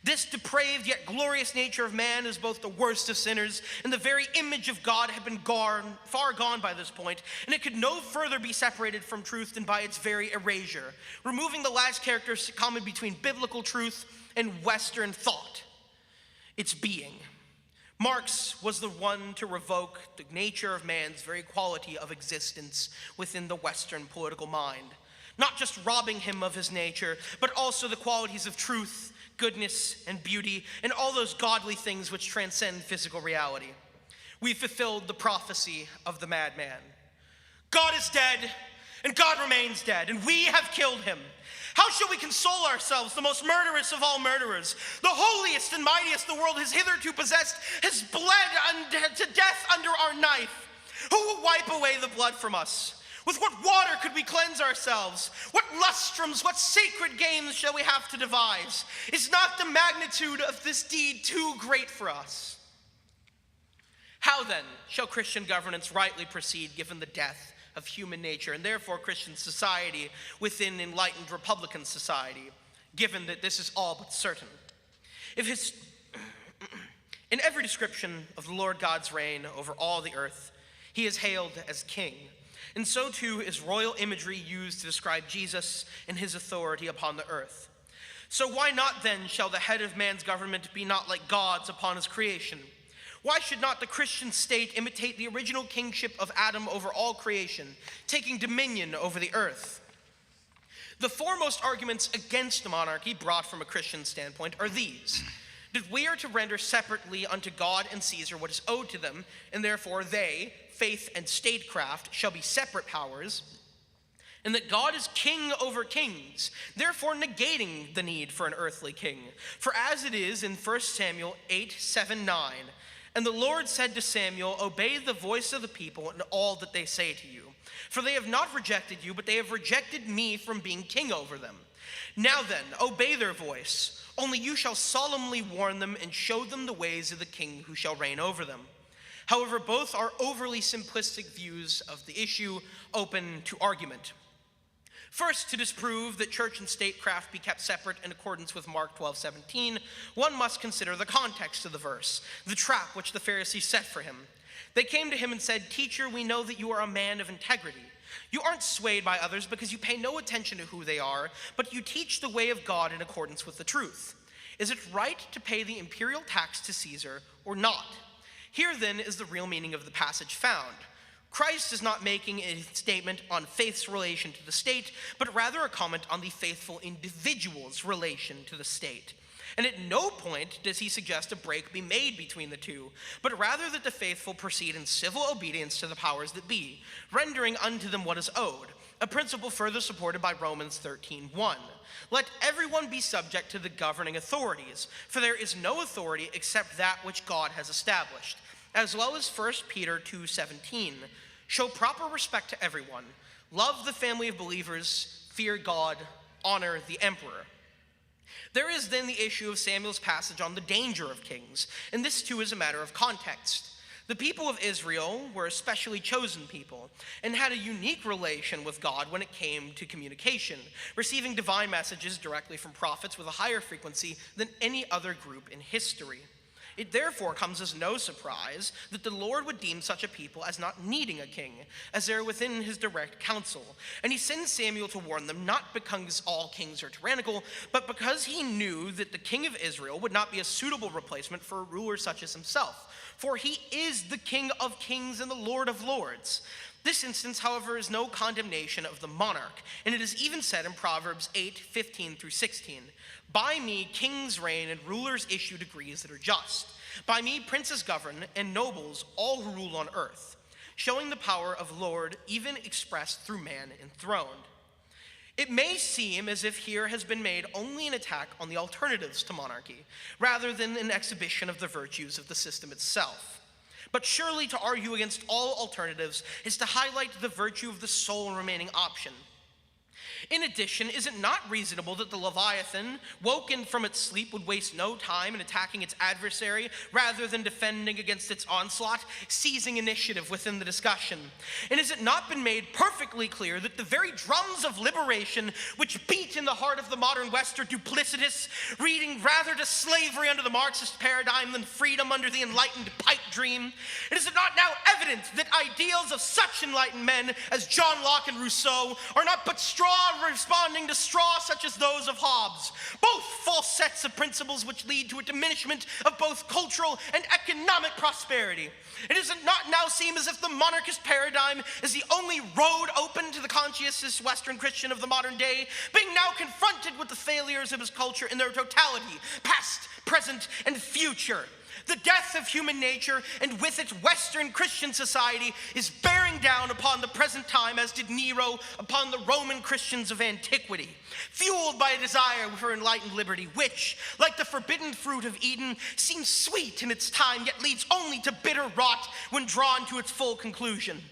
This depraved yet glorious nature of man is both the worst of sinners, and the very image of God had been far gone by this point, and it could no further be separated from truth than by its very erasure, removing the last character common between biblical truth and Western thought, its being. Marx was the one to revoke the nature of man's very quality of existence within the Western political mind, not just robbing him of his nature, but also the qualities of truth, goodness, and beauty, and all those godly things which transcend physical reality. We fulfilled the prophecy of the madman. God is dead, and God remains dead, and we have killed him. How shall we console ourselves, the most murderous of all murderers? The holiest and mightiest the world has hitherto possessed has bled to death under our knife. Who will wipe away the blood from us? With what water could we cleanse ourselves? What lustrums, what sacred games shall we have to devise? Is not the magnitude of this deed too great for us? How then shall Christian governance rightly proceed given the death of human nature, and therefore Christian society within enlightened Republican society, given that this is all but certain? In every description of the Lord God's reign over all the earth, he is hailed as king, and so too is royal imagery used to describe Jesus and his authority upon the earth. So why not then shall the head of man's government be not like God's upon his creation? Why should not the Christian state imitate the original kingship of Adam over all creation, taking dominion over the earth? The foremost arguments against the monarchy brought from a Christian standpoint are these: that we are to render separately unto God and Caesar what is owed to them, and therefore they, faith and statecraft, shall be separate powers, and that God is king over kings, therefore negating the need for an earthly king. For as it is in 1 Samuel 8:7-9, and the Lord said to Samuel, obey the voice of the people in all that they say to you. For they have not rejected you, but they have rejected me from being king over them. Now then, obey their voice. Only you shall solemnly warn them and show them the ways of the king who shall reign over them. However, both are overly simplistic views of the issue, open to argument. First, to disprove that church and statecraft be kept separate in accordance with Mark 12:17, one must consider the context of the verse, the trap which the Pharisees set for him. They came to him and said, Teacher, we know that you are a man of integrity. You aren't swayed by others because you pay no attention to who they are, but you teach the way of God in accordance with the truth. Is it right to pay the imperial tax to Caesar or not? Here then is the real meaning of the passage found. Christ is not making a statement on faith's relation to the state, but rather a comment on the faithful individual's relation to the state. And at no point does he suggest a break be made between the two, but rather that the faithful proceed in civil obedience to the powers that be, rendering unto them what is owed, a principle further supported by Romans 13:1. Let everyone be subject to the governing authorities, for there is no authority except that which God has established. As well as 1 Peter 2:17, show proper respect to everyone, love the family of believers, fear God, honor the emperor. There is then the issue of Samuel's passage on the danger of kings, and this too is a matter of context. The people of Israel were a specially chosen people and had a unique relation with God when it came to communication, receiving divine messages directly from prophets with a higher frequency than any other group in history. It therefore comes as no surprise that the Lord would deem such a people as not needing a king, as they are within his direct counsel. And he sends Samuel to warn them, not because all kings are tyrannical, but because he knew that the king of Israel would not be a suitable replacement for a ruler such as himself. For he is the King of kings and the Lord of lords. This instance, however, is no condemnation of the monarch, and it is even said in Proverbs 8:15-16, "By me kings reign and rulers issue decrees that are just. By me princes govern and nobles all who rule on earth," showing the power of Lord even expressed through man enthroned. It may seem as if here has been made only an attack on the alternatives to monarchy, rather than an exhibition of the virtues of the system itself. But surely to argue against all alternatives is to highlight the virtue of the sole remaining option. In addition, is it not reasonable that the Leviathan, woken from its sleep, would waste no time in attacking its adversary rather than defending against its onslaught, seizing initiative within the discussion? And has it not been made perfectly clear that the very drums of liberation which beat in the heart of the modern West are duplicitous, reading rather to slavery under the Marxist paradigm than freedom under the enlightened pipe dream? And is it not now evident that ideals of such enlightened men as John Locke and Rousseau are not but straw responding to straw such as those of Hobbes, both false sets of principles which lead to a diminishment of both cultural and economic prosperity? And does it not now seem as if the monarchist paradigm is the only road open to the conscientious Western Christian of the modern day, being now confronted with the failures of his culture in their totality, past, present, and future? The death of human nature, and with it Western Christian society, is bearing down upon the present time, as did Nero upon the Roman Christians of antiquity, fueled by a desire for enlightened liberty, which, like the forbidden fruit of Eden, seems sweet in its time, yet leads only to bitter rot when drawn to its full conclusion.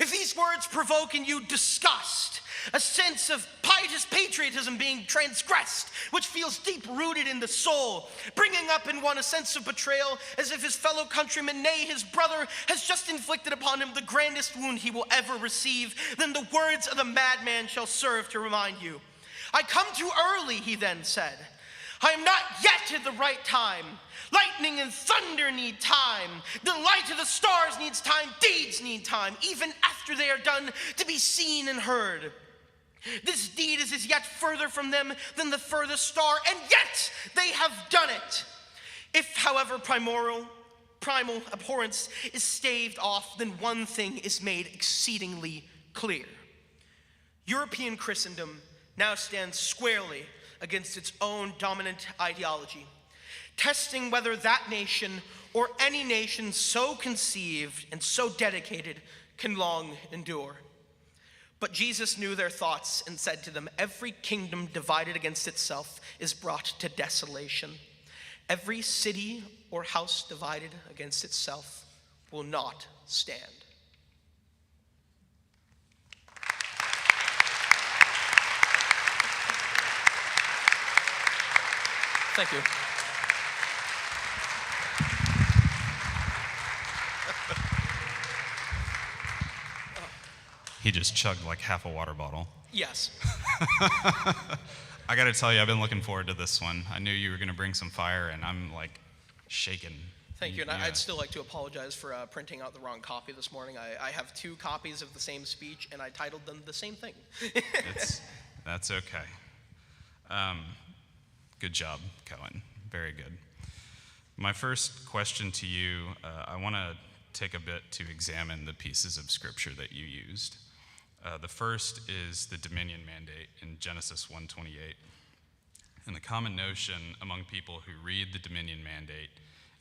If these words provoke in you disgust, a sense of pious patriotism being transgressed, which feels deep-rooted in the soul, bringing up in one a sense of betrayal, as if his fellow countryman, nay, his brother, has just inflicted upon him the grandest wound he will ever receive, then the words of the madman shall serve to remind you. "I come too early," he then said. "I am not yet at the right time. Lightning and thunder need time. The light of the stars needs time. Deeds need time, even after they are done, to be seen and heard. This deed is as yet further from them than the furthest star, and yet they have done it. If, however, primal abhorrence is staved off, then one thing is made exceedingly clear. European Christendom now stands squarely against its own dominant ideology, testing whether that nation or any nation so conceived and so dedicated can long endure. But Jesus knew their thoughts and said to them, 'Every kingdom divided against itself is brought to desolation. Every city or house divided against itself will not stand.'" Thank you. He just chugged like half a water bottle. Yes. I gotta tell you, I've been looking forward to this one. I knew you were gonna bring some fire, and I'm like shaking. Thank you, and Yeah. I'd still like to apologize for printing out the wrong copy this morning. I have 2 copies of the same speech, and I titled them the same thing. That's okay. Good job, Cohen. Very good. My first question to you, I want to take a bit to examine the pieces of scripture that you used. The first is the dominion mandate in Genesis 1:28. And the common notion among people who read the dominion mandate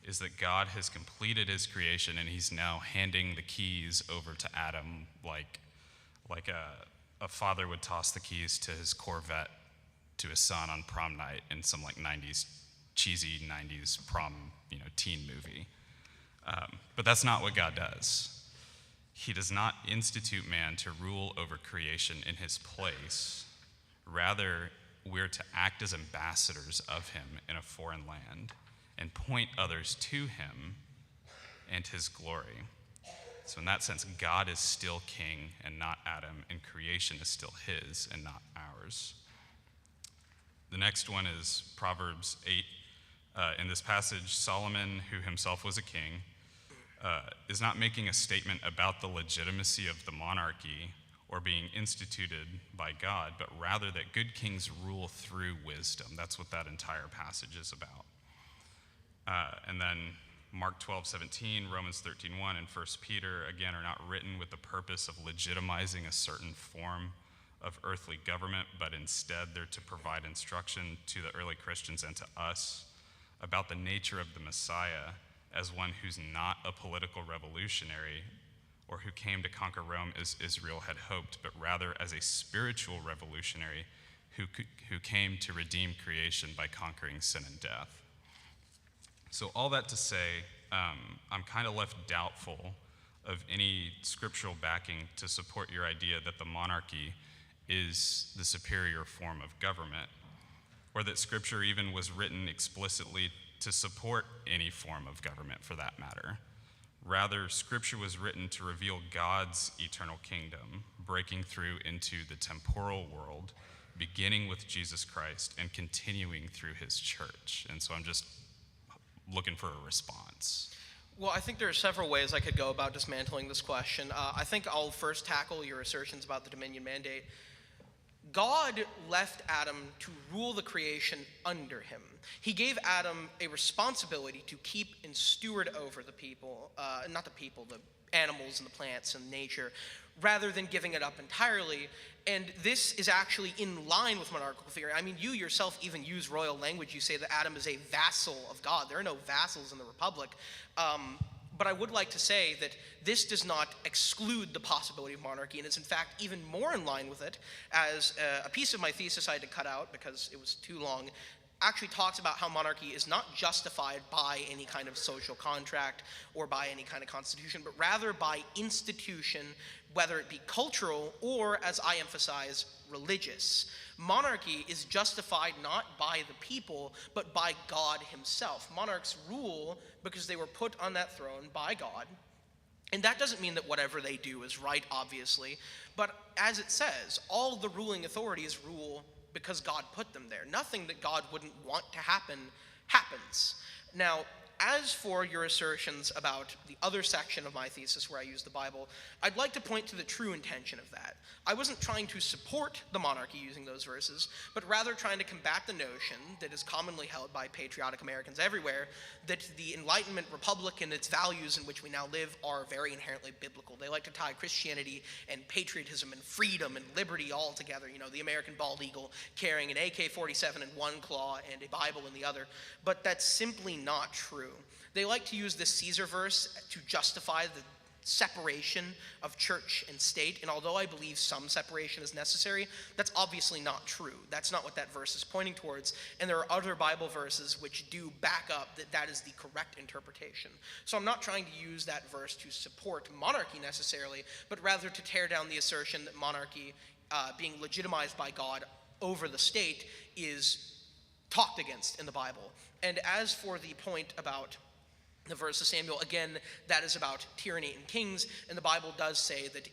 is that God has completed his creation and he's now handing the keys over to Adam like a father would toss the keys to his Corvette to his son on prom night in some like cheesy 90s prom, teen movie. But that's not what God does. He does not institute man to rule over creation in his place. Rather, we're to act as ambassadors of him in a foreign land and point others to him and his glory. So in that sense, God is still king and not Adam, and creation is still his and not ours. The next one is Proverbs 8. In this passage, Solomon, who himself was a king, is not making a statement about the legitimacy of the monarchy or being instituted by God, but rather that good kings rule through wisdom. That's what that entire passage is about. And then Mark 12:17, Romans 13:1, and 1 Peter, again, are not written with the purpose of legitimizing a certain form of earthly government, but instead they're to provide instruction to the early Christians and to us about the nature of the Messiah as one who's not a political revolutionary or who came to conquer Rome as Israel had hoped, but rather as a spiritual revolutionary who came to redeem creation by conquering sin and death. So all that to say, I'm kind of left doubtful of any scriptural backing to support your idea that the monarchy is the superior form of government, or that scripture even was written explicitly to support any form of government for that matter. Rather, scripture was written to reveal God's eternal kingdom, breaking through into the temporal world, beginning with Jesus Christ and continuing through his church. And so I'm just looking for a response. Well, I think there are several ways I could go about dismantling this question. I think I'll first tackle your assertions about the dominion mandate. God left Adam to rule the creation under him. He gave Adam a responsibility to keep and steward over the people, not the people, the animals and the plants and nature, rather than giving it up entirely. And this is actually in line with monarchical theory. I mean, you yourself even use royal language. You say that Adam is a vassal of God. There are no vassals in the Republic. But I would like to say that this does not exclude the possibility of monarchy, and is in fact even more in line with it, as a piece of my thesis I had to cut out because it was too long, actually talks about how monarchy is not justified by any kind of social contract or by any kind of constitution, but rather by institution, whether it be cultural or, as I emphasize, religious. Monarchy is justified not by the people, but by God himself. Monarchs rule because they were put on that throne by God. And that doesn't mean that whatever they do is right, obviously, but as it says, all the ruling authorities rule because God put them there. Nothing that God wouldn't want to happen happens. Now, as for your assertions about the other section of my thesis where I use the Bible, I'd like to point to the true intention of that. I wasn't trying to support the monarchy using those verses, but rather trying to combat the notion that is commonly held by patriotic Americans everywhere that the Enlightenment Republic and its values in which we now live are very inherently biblical. They like to tie Christianity and patriotism and freedom and liberty all together. You know, the American bald eagle carrying an AK-47 in one claw and a Bible in the other. But that's simply not true. They like to use the Caesar verse to justify the separation of church and state, and although I believe some separation is necessary, that's obviously not true. That's not what that verse is pointing towards, and there are other Bible verses which do back up that that is the correct interpretation. So I'm not trying to use that verse to support monarchy necessarily, but rather to tear down the assertion that monarchy being legitimized by God over the state is talked against in the Bible. And as for the point about the verse of Samuel, again, that is about tyranny and kings, and the Bible does say that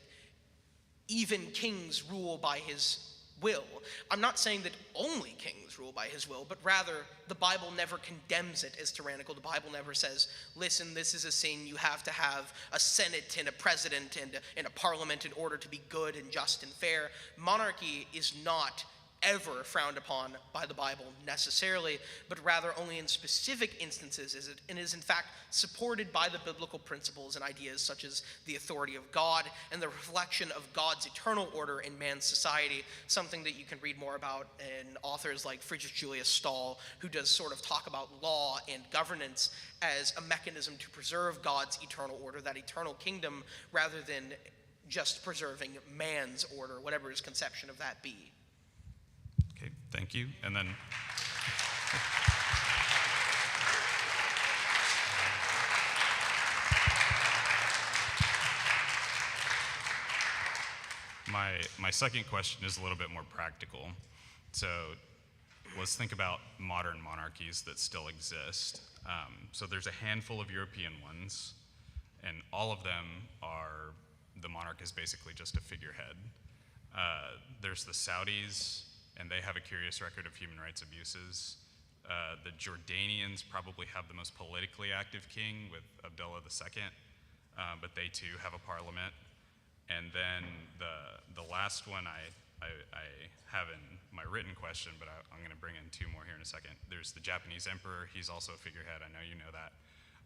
even kings rule by his will. I'm not saying that only kings rule by his will, but rather the Bible never condemns it as tyrannical. The Bible never says, listen, this is a sin, you have to have a senate and a president and a parliament in order to be good and just and fair. Monarchy is not ever frowned upon by the Bible necessarily, but rather only in specific instances is it, and is in fact supported by the biblical principles and ideas such as the authority of God and the reflection of God's eternal order in man's society, something that you can read more about in authors like Friedrich Julius Stahl, who does sort of talk about law and governance as a mechanism to preserve God's eternal order, that eternal kingdom, rather than just preserving man's order, whatever his conception of that be. Okay, thank you. And then my second question is a little bit more practical. So let's think about modern monarchies that still exist. So there's a handful of European ones. And all of them are, the monarch is basically just a figurehead. There's the Saudis, and they have a curious record of human rights abuses. The Jordanians probably have the most politically active king with Abdullah II, but they too have a parliament. And then the last one I have in my written question, but I'm going to bring in two more here in a second. There's the Japanese emperor. He's also a figurehead. I know you know that.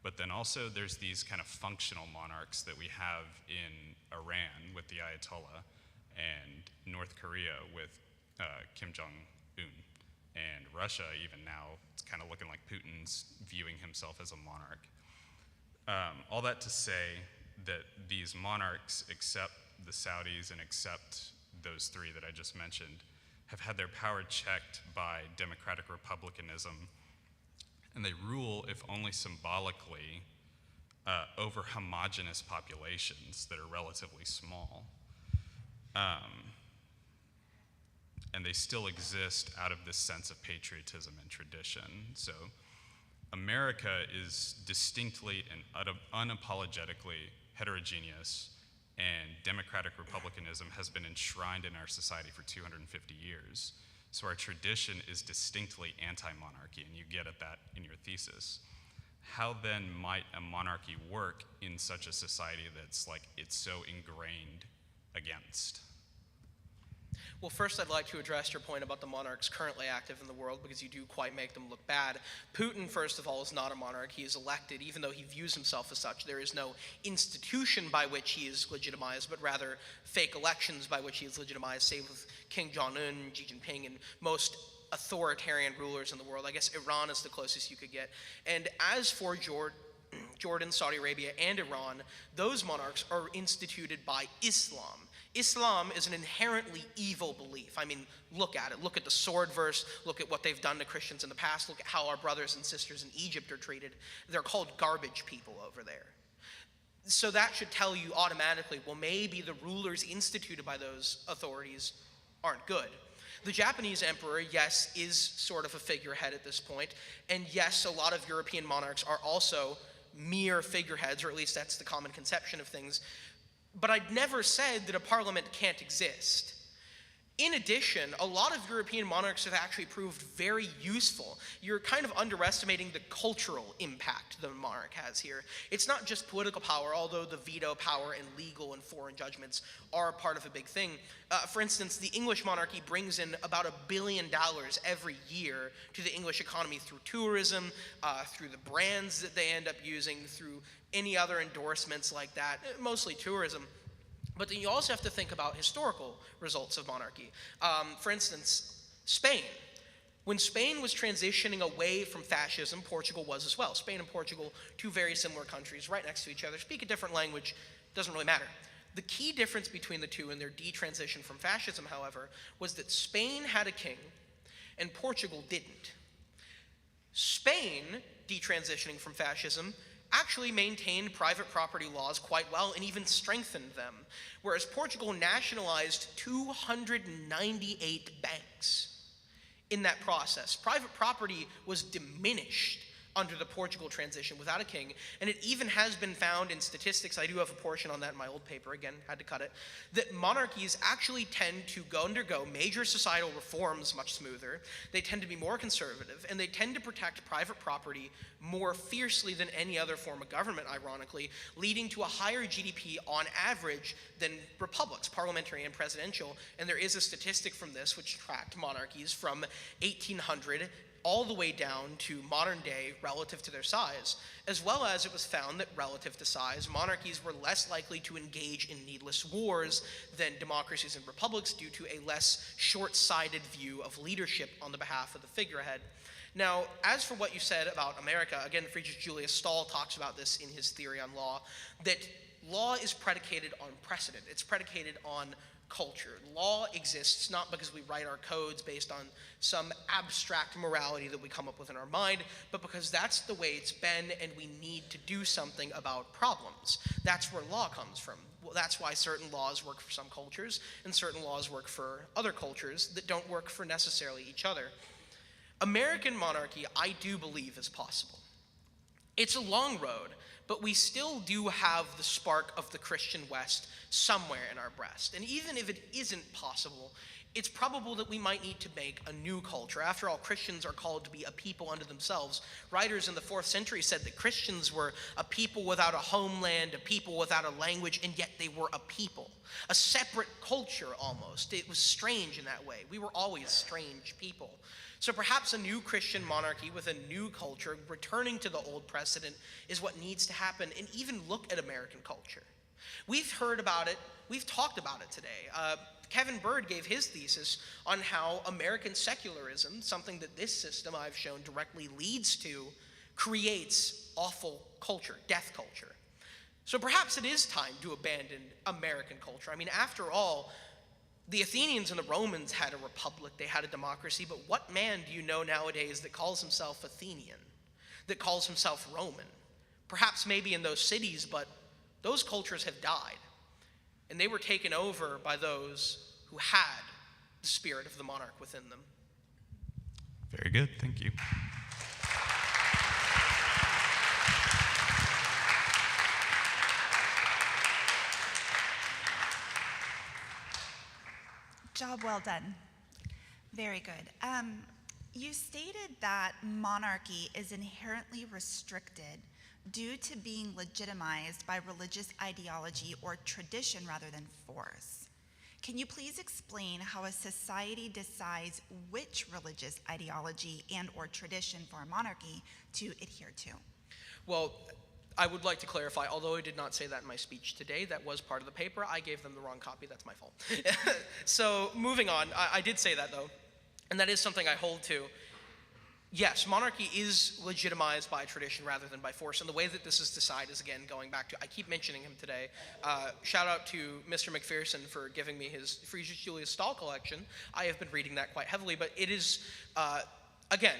But then also there's these kind of functional monarchs that we have in Iran with the Ayatollah, and North Korea with Kim Jong-un, and Russia even now, it's kind of looking like Putin's viewing himself as a monarch. All that to say that these monarchs, except the Saudis and except those three that I just mentioned, have had their power checked by democratic republicanism, and they rule, if only symbolically, over homogenous populations that are relatively small. And they still exist out of this sense of patriotism and tradition. So America is distinctly and unapologetically heterogeneous, and democratic republicanism has been enshrined in our society for 250 years. So our tradition is distinctly anti-monarchy, and you get at that in your thesis. How then might a monarchy work in such a society that's like, it's so ingrained against? Well, first I'd like to address your point about the monarchs currently active in the world, because you do quite make them look bad. Putin, first of all, is not a monarch. He is elected, even though he views himself as such. There is no institution by which he is legitimized, but rather fake elections by which he is legitimized, say with Kim Jong-un, Xi Jinping, and most authoritarian rulers in the world. I guess Iran is the closest you could get. And as for Jordan, Saudi Arabia, and Iran, those monarchs are instituted by Islam. Islam is an inherently evil belief. I mean, look at it. Look at the sword verse. Look at what they've done to Christians in the past. Look at how our brothers and sisters in Egypt are treated. They're called garbage people over there. So that should tell you automatically, well, maybe the rulers instituted by those authorities aren't good. The Japanese emperor, yes, is sort of a figurehead at this point. And yes, a lot of European monarchs are also mere figureheads, or at least that's the common conception of things. But I'd never said that a parliament can't exist. In addition, a lot of European monarchs have actually proved very useful. You're kind of underestimating the cultural impact the monarch has here. It's not just political power, although the veto power and legal and foreign judgments are part of a big thing. For instance, the English monarchy brings in about $1 billion every year to the English economy through tourism, through the brands that they end up using, through any other endorsements like that, mostly tourism. But then you also have to think about historical results of monarchy. For instance, Spain. When Spain was transitioning away from fascism, Portugal was as well. Spain and Portugal, two very similar countries, right next to each other, speak a different language, doesn't really matter. The key difference between the two in their detransition from fascism, however, was that Spain had a king and Portugal didn't. Spain, detransitioning from fascism, actually maintained private property laws quite well and even strengthened them, whereas Portugal nationalized 298 banks in that process. Private property was diminished under the Portugal transition without a king, and it even has been found in statistics, I do have a portion on that in my old paper, again, had to cut it, that monarchies actually tend to undergo major societal reforms much smoother, they tend to be more conservative, and they tend to protect private property more fiercely than any other form of government, ironically, leading to a higher GDP on average than republics, parliamentary and presidential. And there is a statistic from this which tracked monarchies from 1800 all the way down to modern day relative to their size, as well as it was found that relative to size, monarchies were less likely to engage in needless wars than democracies and republics due to a less short-sighted view of leadership on the behalf of the figurehead. Now, as for what you said about America, again, Friedrich Julius Stahl talks about this in his theory on law, that law is predicated on precedent. It's predicated on culture. Law exists not because we write our codes based on some abstract morality that we come up with in our mind, but because that's the way it's been and we need to do something about problems. That's where law comes from. Well, that's why certain laws work for some cultures and certain laws work for other cultures that don't work for necessarily each other. American monarchy, I do believe, is possible. It's a long road, but we still do have the spark of the Christian West somewhere in our breast. And even if it isn't possible, it's probable that we might need to make a new culture. After all, Christians are called to be a people unto themselves. Writers in the 4th century said that Christians were a people without a homeland, a people without a language, and yet they were a people. A separate culture almost. It was strange in that way. We were always strange people. So perhaps a new Christian monarchy with a new culture, returning to the old precedent, is what needs to happen. And even look at American culture. We've heard about it. We've talked about it today. Kevin Bird gave his thesis on how American secularism, something that this system I've shown directly leads to, creates awful culture, death culture. So perhaps it is time to abandon American culture. I mean, after all, the Athenians and the Romans had a republic, they had a democracy, but what man do you know nowadays that calls himself Athenian, that calls himself Roman? Perhaps maybe in those cities, but those cultures have died. And they were taken over by those who had the spirit of the monarch within them. Very good, thank you. Job well done. Very good. You stated that monarchy is inherently restricted due to being legitimized by religious ideology or tradition rather than force. Can you please explain how a society decides which religious ideology and or tradition for a monarchy to adhere to? Well, I would like to clarify, although I did not say that in my speech today, that was part of the paper. I gave them the wrong copy. That's my fault. So moving on, I did say that though, and that is something I hold to. Yes, monarchy is legitimized by tradition rather than by force, and the way that this is decided is, again, going back to, I keep mentioning him today, shout out to Mr. McPherson for giving me his Friedrich Julius Stahl collection. I have been reading that quite heavily, but it is, again,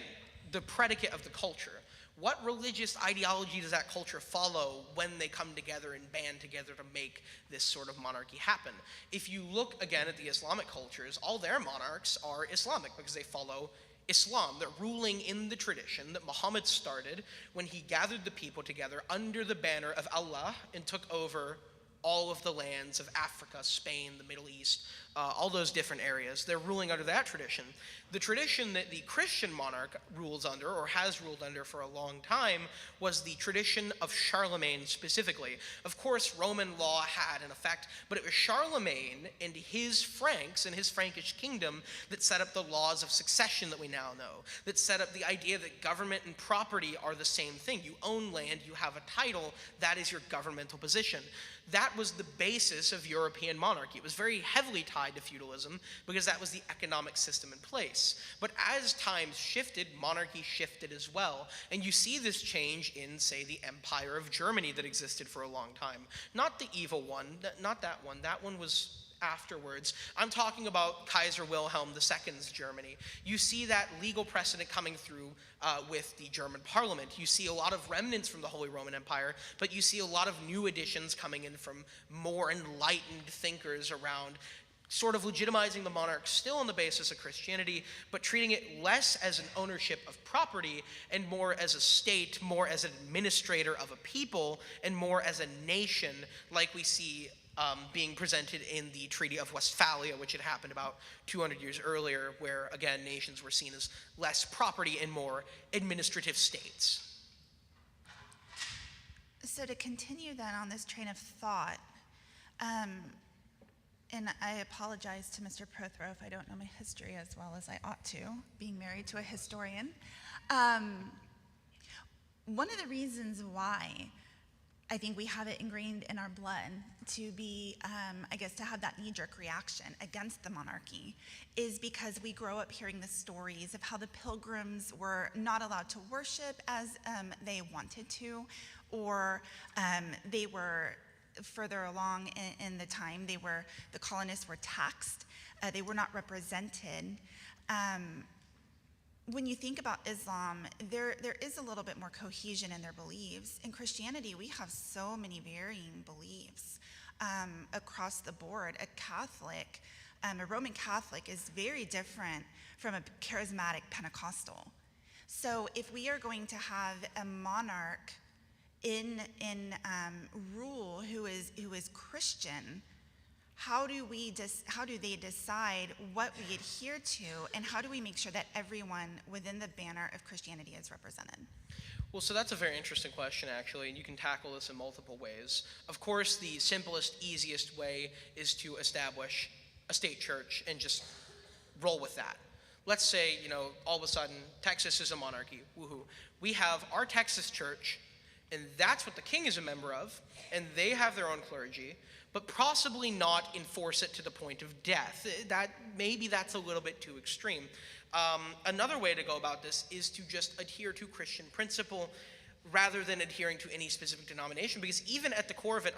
the predicate of the culture. What religious ideology does that culture follow when they come together and band together to make this sort of monarchy happen? If you look, again, at the Islamic cultures, all their monarchs are Islamic because they follow Islam. They're ruling in the tradition that Muhammad started when he gathered the people together under the banner of Allah and took over all of the lands of Africa, Spain, the Middle East, all those different areas. They're ruling under that tradition. The tradition that the Christian monarch rules under, or has ruled under for a long time, was the tradition of Charlemagne specifically. Of course, Roman law had an effect, but it was Charlemagne and his Franks and his Frankish kingdom that set up the laws of succession that we now know, that set up the idea that government and property are the same thing. You own land, you have a title, that is your governmental position. That was the basis of European monarchy. It was very heavily tied to feudalism because that was the economic system in place. But as times shifted, monarchy shifted as well. And you see this change in, say, the Empire of Germany that existed for a long time. Not the evil one, not that one. That one was afterwards. I'm talking about Kaiser Wilhelm II's Germany. You see that legal precedent coming through with the German parliament. You see a lot of remnants from the Holy Roman Empire, but you see a lot of new additions coming in from more enlightened thinkers around, sort of legitimizing the monarch still on the basis of Christianity, but treating it less as an ownership of property and more as a state, more as an administrator of a people, and more as a nation, like we see being presented in the Treaty of Westphalia, which had happened about 200 years earlier, where, again, nations were seen as less property and more administrative states. So to continue then on this train of thought, and I apologize to Mr. Prothero if I don't know my history as well as I ought to, being married to a historian. One of the reasons why I think we have it ingrained in our blood to be, to have that knee-jerk reaction against the monarchy is because we grow up hearing the stories of how the pilgrims were not allowed to worship as they wanted to, or they were further along in the time, the colonists were taxed, they were not represented. When you think about Islam, there is a little bit more cohesion in their beliefs. In Christianity, we have so many varying beliefs across the board. A Roman Catholic is very different from a charismatic Pentecostal. So if we are going to have a monarch rule who is Christian, how do they decide what we adhere to, and how do we make sure that everyone within the banner of Christianity is represented? Well, so that's a very interesting question, actually, and you can tackle this in multiple ways. Of course, the simplest, easiest way is to establish a state church and just roll with that. Let's say, all of a sudden, Texas is a monarchy. Woohoo. We have our Texas church, and that's what the king is a member of, and they have their own clergy, but possibly not enforce it to the point of death. Maybe that's a little bit too extreme. Another way to go about this is to just adhere to Christian principle rather than adhering to any specific denomination, because even at the core of it,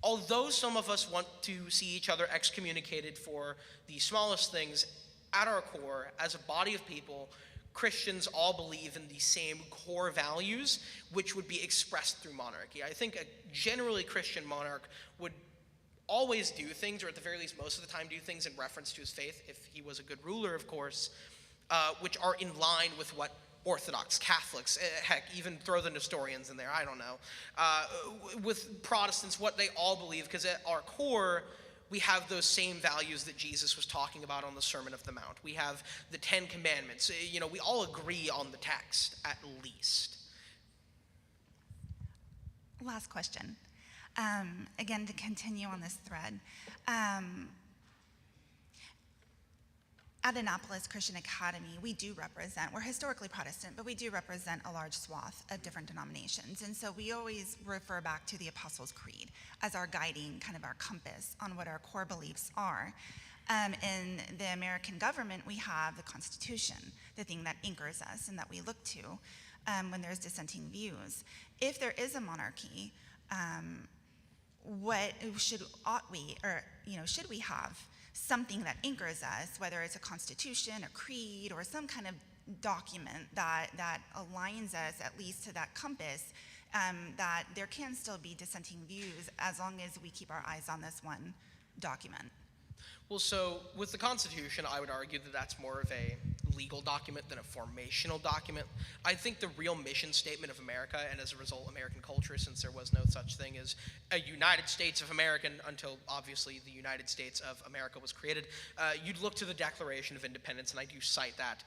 although some of us want to see each other excommunicated for the smallest things, at our core, as a body of people, Christians all believe in the same core values, which would be expressed through monarchy. I think a generally Christian monarch would always do things, or at the very least most of the time do things in reference to his faith, if he was a good ruler, of course, which are in line with what Orthodox, Catholics, heck, even throw the Nestorians in there, I don't know, with Protestants, what they all believe, because at our core, we have those same values that Jesus was talking about on the Sermon of the Mount. We have the 10 Commandments. We all agree on the text, at least. Last question. Again, to continue on this thread. At Annapolis Christian Academy, we're historically Protestant, but we do represent a large swath of different denominations. And so we always refer back to the Apostles' Creed as our guiding, kind of our compass on what our core beliefs are. In the American government, we have the Constitution, the thing that anchors us and that we look to when there's dissenting views. If there is a monarchy, should we have something that anchors us, whether it's a constitution, a creed, or some kind of document that aligns us at least to that compass, that there can still be dissenting views as long as we keep our eyes on this one document? Well, so with the Constitution, I would argue that that's more of a legal document than a formational document. I think the real mission statement of America, and as a result, American culture, since there was no such thing as a United States of America until obviously the United States of America was created, you'd look to the Declaration of Independence, and I do cite that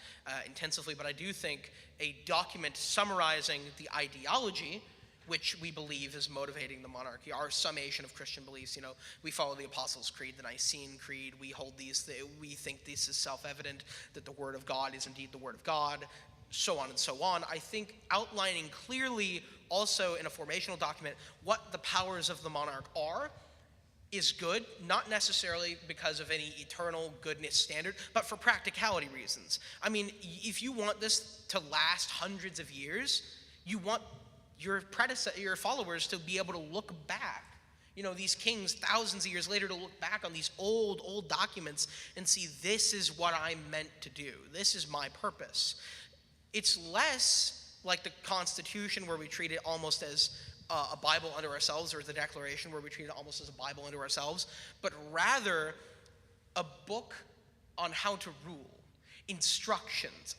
intensively, but I do think a document summarizing the ideology which we believe is motivating the monarchy, our summation of Christian beliefs. We follow the Apostles' Creed, the Nicene Creed. We hold these, we think this is self-evident, that the Word of God is indeed the Word of God, so on and so on. I think outlining clearly also in a formational document what the powers of the monarch are is good, not necessarily because of any eternal goodness standard, but for practicality reasons. If you want this to last hundreds of years, you want your followers to be able to look back, these kings thousands of years later, to look back on these old documents and see, this is what I'm meant to do. This is my purpose. It's less like the Constitution, where we treat it almost as a Bible unto ourselves, or the Declaration, where we treat it almost as a Bible unto ourselves, but rather a book on how to rule, instructions,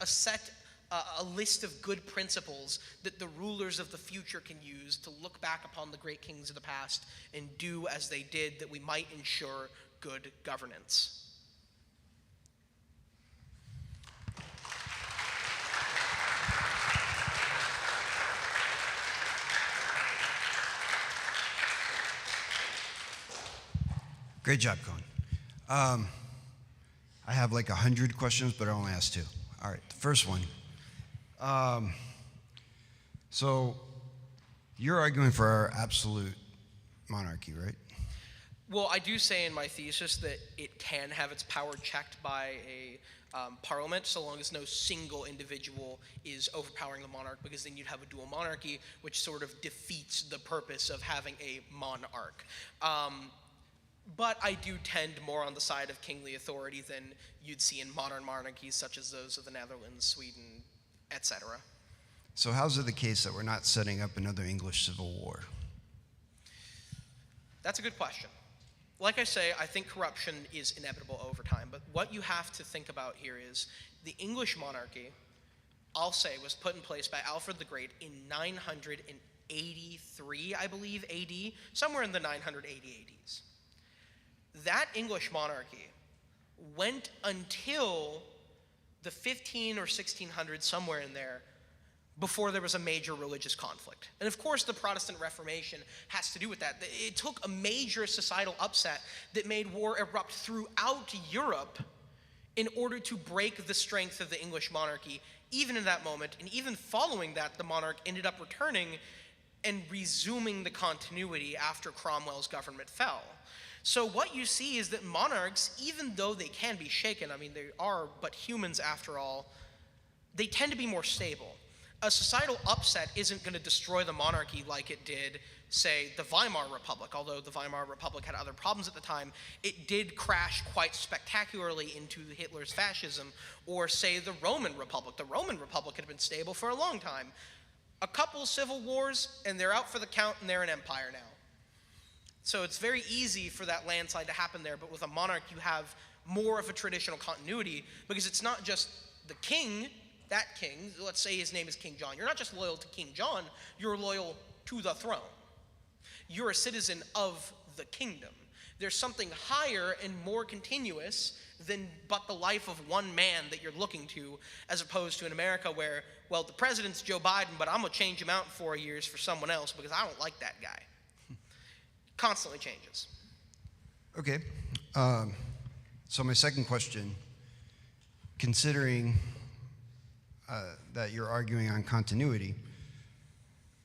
a list of good principles that the rulers of the future can use to look back upon the great kings of the past and do as they did, that we might ensure good governance. Great job, Cohen. I have like 100 questions, but I only asked 2. All right, the first one. So you're arguing for our absolute monarchy, right? Well, I do say in my thesis that it can have its power checked by a parliament, so long as no single individual is overpowering the monarch, because then you'd have a dual monarchy, which sort of defeats the purpose of having a monarch. But I do tend more on the side of kingly authority than you'd see in modern monarchies, such as those of the Netherlands, Sweden, etc. So how's it the case that we're not setting up another English Civil War? That's a good question. Like I say, I think corruption is inevitable over time, but what you have to think about here is the English monarchy, I'll say, was put in place by Alfred the Great in 983, I believe, AD, somewhere in the 980 ADs. That English monarchy went until the 15 or 1600s, somewhere in there, before there was a major religious conflict. And of course, the Protestant Reformation has to do with that. It took a major societal upset that made war erupt throughout Europe in order to break the strength of the English monarchy, even in that moment. And even following that, the monarch ended up returning and resuming the continuity after Cromwell's government fell. So what you see is that monarchs, even though they can be shaken, I mean, they are but humans after all, they tend to be more stable. A societal upset isn't going to destroy the monarchy like it did, say, the Weimar Republic. Although the Weimar Republic had other problems at the time, it did crash quite spectacularly into Hitler's fascism. Or, say, the Roman Republic. The Roman Republic had been stable for a long time. A couple civil wars, and they're out for the count, and they're an empire now. So it's very easy for that landslide to happen there, but with a monarch you have more of a traditional continuity, because it's not just the king, that king, let's say his name is King John. You're not just loyal to King John, you're loyal to the throne. You're a citizen of the kingdom. There's something higher and more continuous than but the life of one man that you're looking to, as opposed to in America where, well, the president's Joe Biden, but I'm going to change him out in 4 years for someone else because I don't like that guy. Constantly changes. Okay. So my second question, considering that you're arguing on continuity,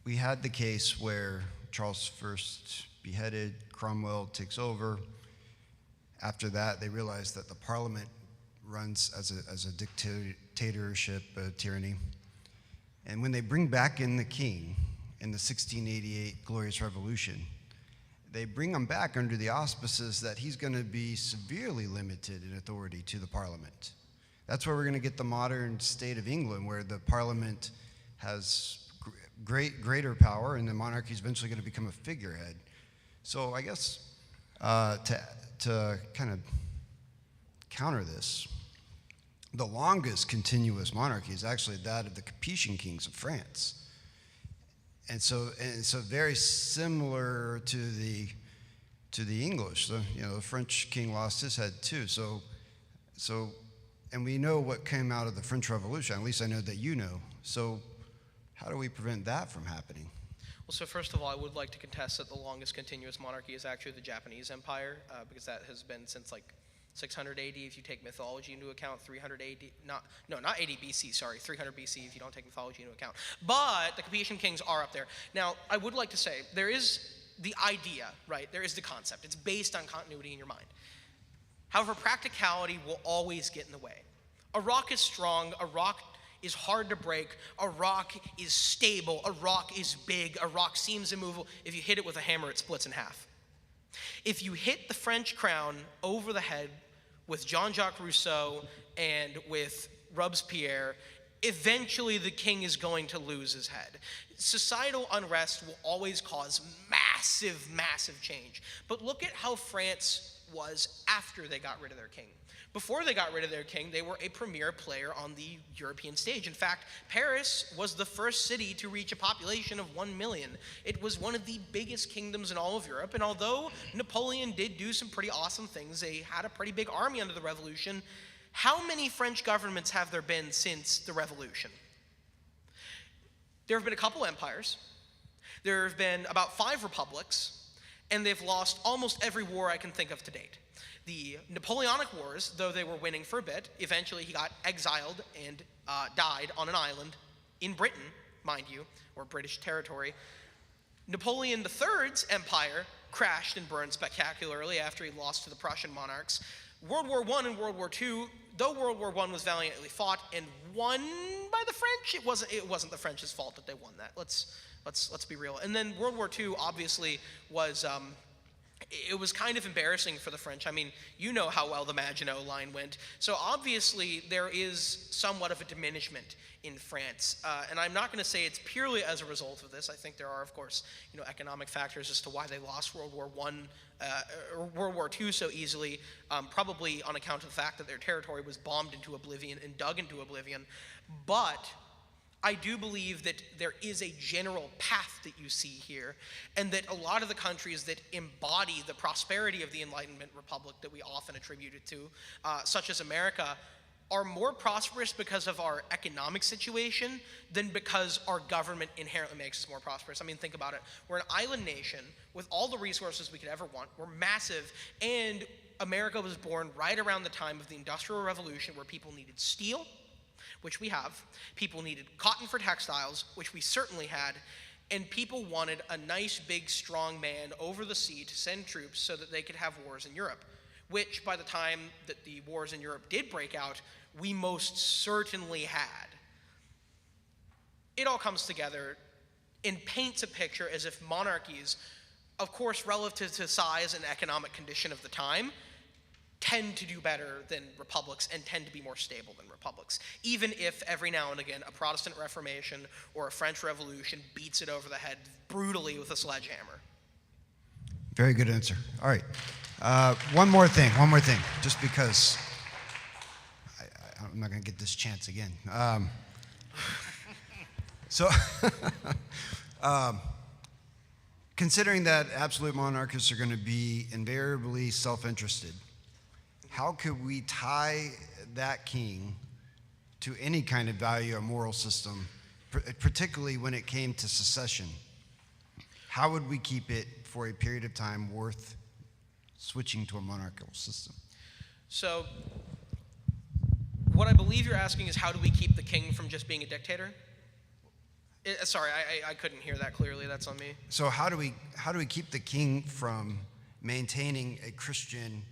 we had the case where Charles I beheaded, Cromwell takes over. After that, they realized that the parliament runs as a dictatorship, a tyranny. And when they bring back in the king in the 1688 Glorious Revolution, they bring him back under the auspices that he's going to be severely limited in authority to the parliament. That's where we're going to get the modern state of England, where the parliament has greater power and the monarchy is eventually going to become a figurehead. So I guess to kind of counter this, the longest continuous monarchy is actually that of the Capetian kings of France. And so very similar to the English. The French king lost his head too. And we know what came out of the French Revolution. At least I know that you know. So how do we prevent that from happening? Well, so first of all, I would like to contest that the longest continuous monarchy is actually the Japanese Empire, because that has been since like 600 AD if you take mythology into account, 300 AD, not AD BC, sorry, 300 BC if you don't take mythology into account. But the Capetian kings are up there. Now, I would like to say, there is the idea, right? There is the concept. It's based on continuity in your mind. However, practicality will always get in the way. A rock is strong, a rock is hard to break, a rock is stable, a rock is big, a rock seems immovable. If you hit it with a hammer, it splits in half. If you hit the French crown over the head with Jean-Jacques Rousseau and with Robespierre, eventually the king is going to lose his head. Societal unrest will always cause massive, massive change. But look at how France was after they got rid of their king. Before they got rid of their king, they were a premier player on the European stage. In fact, Paris was the first city to reach a population of 1 million. It was one of the biggest kingdoms in all of Europe, and although Napoleon did do some pretty awesome things, they had a pretty big army under the Revolution. How many French governments have there been since the Revolution? There have been a couple empires. There have been about 5 republics, and they've lost almost every war I can think of to date. The Napoleonic Wars, though they were winning for a bit, eventually he got exiled and died on an island in Britain, mind you, or British territory. Napoleon III's empire crashed and burned spectacularly after he lost to the Prussian monarchs. World War I and World War II, though World War I was valiantly fought and won by the French, it wasn't the French's fault that they won that. Let's be real. And then World War II obviously was it was kind of embarrassing for the French. I mean, you know how well the Maginot Line went. So obviously there is somewhat of a diminishment in France. And I'm not going to say it's purely as a result of this. I think there are, of course, economic factors as to why they lost World War or World War II so easily, probably on account of the fact that their territory was bombed into oblivion and dug into oblivion. But I do believe that there is a general path that you see here, and that a lot of the countries that embody the prosperity of the Enlightenment Republic that we often attribute it to, such as America, are more prosperous because of our economic situation than because our government inherently makes us more prosperous. I mean, think about it. We're an island nation with all the resources we could ever want. We're massive, and America was born right around the time of the Industrial Revolution, where people needed steel, which we have. People needed cotton for textiles, which we certainly had. And people wanted a nice, big, strong man over the sea to send troops so that they could have wars in Europe, which by the time that the wars in Europe did break out, we most certainly had. It all comes together and paints a picture as if monarchies, of course, relative to size and economic condition of the time, tend to do better than republics and tend to be more stable than republics, even if every now and again a Protestant Reformation or a French Revolution beats it over the head brutally with a sledgehammer. Very good answer. All right. One more thing, just because I'm not going to get this chance again. Considering that absolute monarchists are going to be invariably self-interested, how could we tie that king to any kind of value or moral system, particularly when it came to secession? How would we keep it for a period of time worth switching to a monarchical system? So, what I believe you're asking is, how do we keep the king from just being a dictator? Sorry, I couldn't hear that clearly. That's on me. So how do we keep the king from maintaining a Christian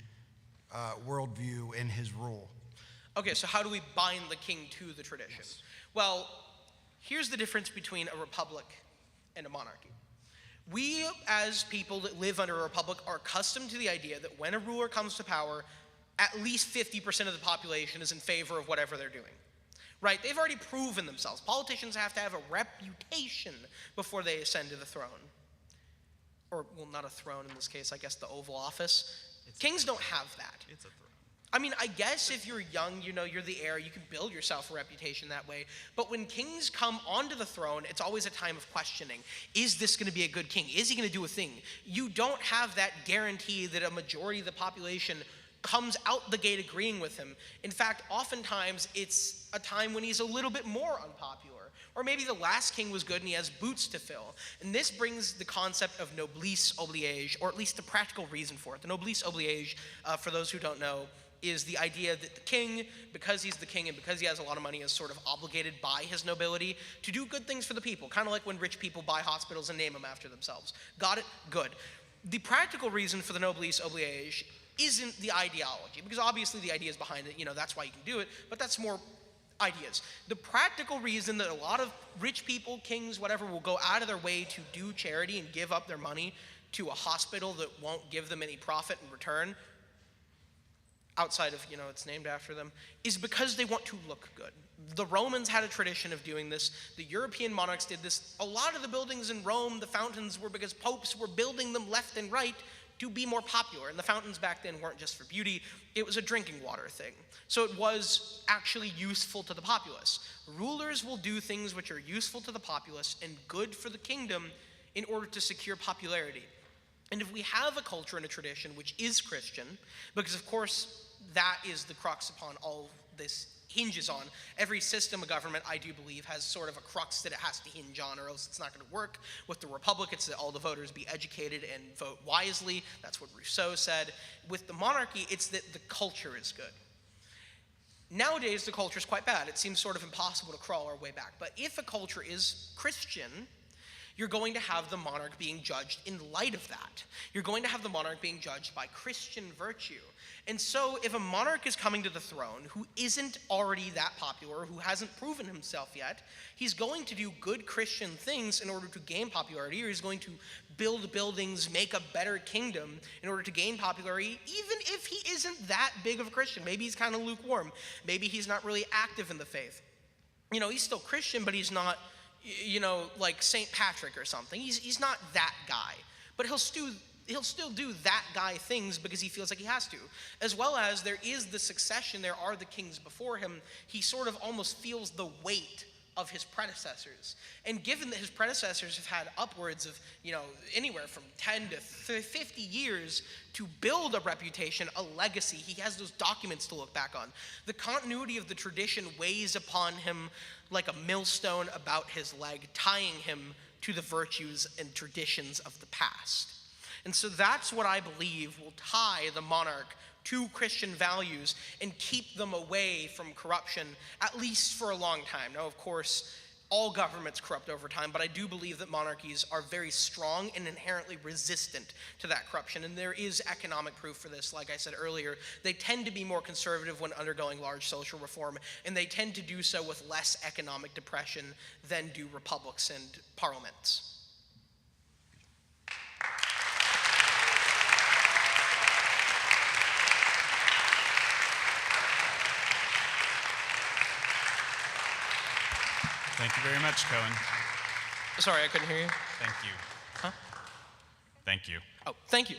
worldview in his rule? Okay, so how do we bind the king to the tradition? Yes. Well, here's the difference between a republic and a monarchy. We, as people that live under a republic, are accustomed to the idea that when a ruler comes to power, at least 50% of the population is in favor of whatever they're doing. Right? They've already proven themselves. Politicians have to have a reputation before they ascend to the throne. Or, well, not a throne in this case, I guess the Oval Office. Kings don't have that. It's a throne. I mean, I guess if you're young, you know, you're the heir, you can build yourself a reputation that way. But when kings come onto the throne, it's always a time of questioning. Is this going to be a good king? Is he going to do a thing? You don't have that guarantee that a majority of the population comes out the gate agreeing with him. In fact, oftentimes it's a time when he's a little bit more unpopular. Or maybe the last king was good and he has boots to fill. And this brings the concept of noblesse oblige, or at least the practical reason for it. The noblesse oblige, for those who don't know, is the idea that the king, because he's the king and because he has a lot of money, is sort of obligated by his nobility to do good things for the people. Kind of like when rich people buy hospitals and name them after themselves. Got it? Good. The practical reason for the noblesse oblige isn't the ideology, because obviously the ideas behind it, you know, that's why you can do it, but that's more ideas. The practical reason that a lot of rich people, kings, whatever, will go out of their way to do charity and give up their money to a hospital that won't give them any profit in return, outside of, you know, it's named after them, is because they want to look good. The Romans had a tradition of doing this. The European monarchs did this. A lot of the buildings in Rome, the fountains, were because popes were building them left and right to be more popular. And the fountains back then weren't just for beauty, it was a drinking water thing. So it was actually useful to the populace. Rulers will do things which are useful to the populace and good for the kingdom in order to secure popularity. And if we have a culture and a tradition which is Christian, because of course that is the crux upon all this hinges on. Every system of government, I do believe, has sort of a crux that it has to hinge on, or else it's not going to work. With the republic, it's that all the voters be educated and vote wisely. That's what Rousseau said. With the monarchy, it's that the culture is good. Nowadays, the culture is quite bad. It seems sort of impossible to crawl our way back. But if a culture is Christian, you're going to have the monarch being judged in light of that. You're going to have the monarch being judged by Christian virtue. And so if a monarch is coming to the throne who isn't already that popular, who hasn't proven himself yet, he's going to do good Christian things in order to gain popularity, or he's going to build buildings, make a better kingdom in order to gain popularity, even if he isn't that big of a Christian. Maybe he's kind of lukewarm. Maybe he's not really active in the faith. You know, he's still Christian, but he's not, you know, like St. Patrick or something. He's not that guy. But he'll still do that guy things because he feels like he has to. As well as there is the succession, there are the kings before him. He sort of almost feels the weight of his predecessors. And given that his predecessors have had upwards of, anywhere from 10 to 50 years to build a reputation, a legacy, he has those documents to look back on. The continuity of the tradition weighs upon him like a millstone about his leg, tying him to the virtues and traditions of the past. And so that's what I believe will tie the monarch to Christian values and keep them away from corruption, at least for a long time. Now, of course, all governments corrupt over time, but I do believe that monarchies are very strong and inherently resistant to that corruption. And there is economic proof for this. Like I said earlier, they tend to be more conservative when undergoing large social reform, and they tend to do so with less economic depression than do republics and parliaments. Thank you very much, Cohen. Sorry, I couldn't hear you. Thank you. Huh? Thank you. Oh, thank you.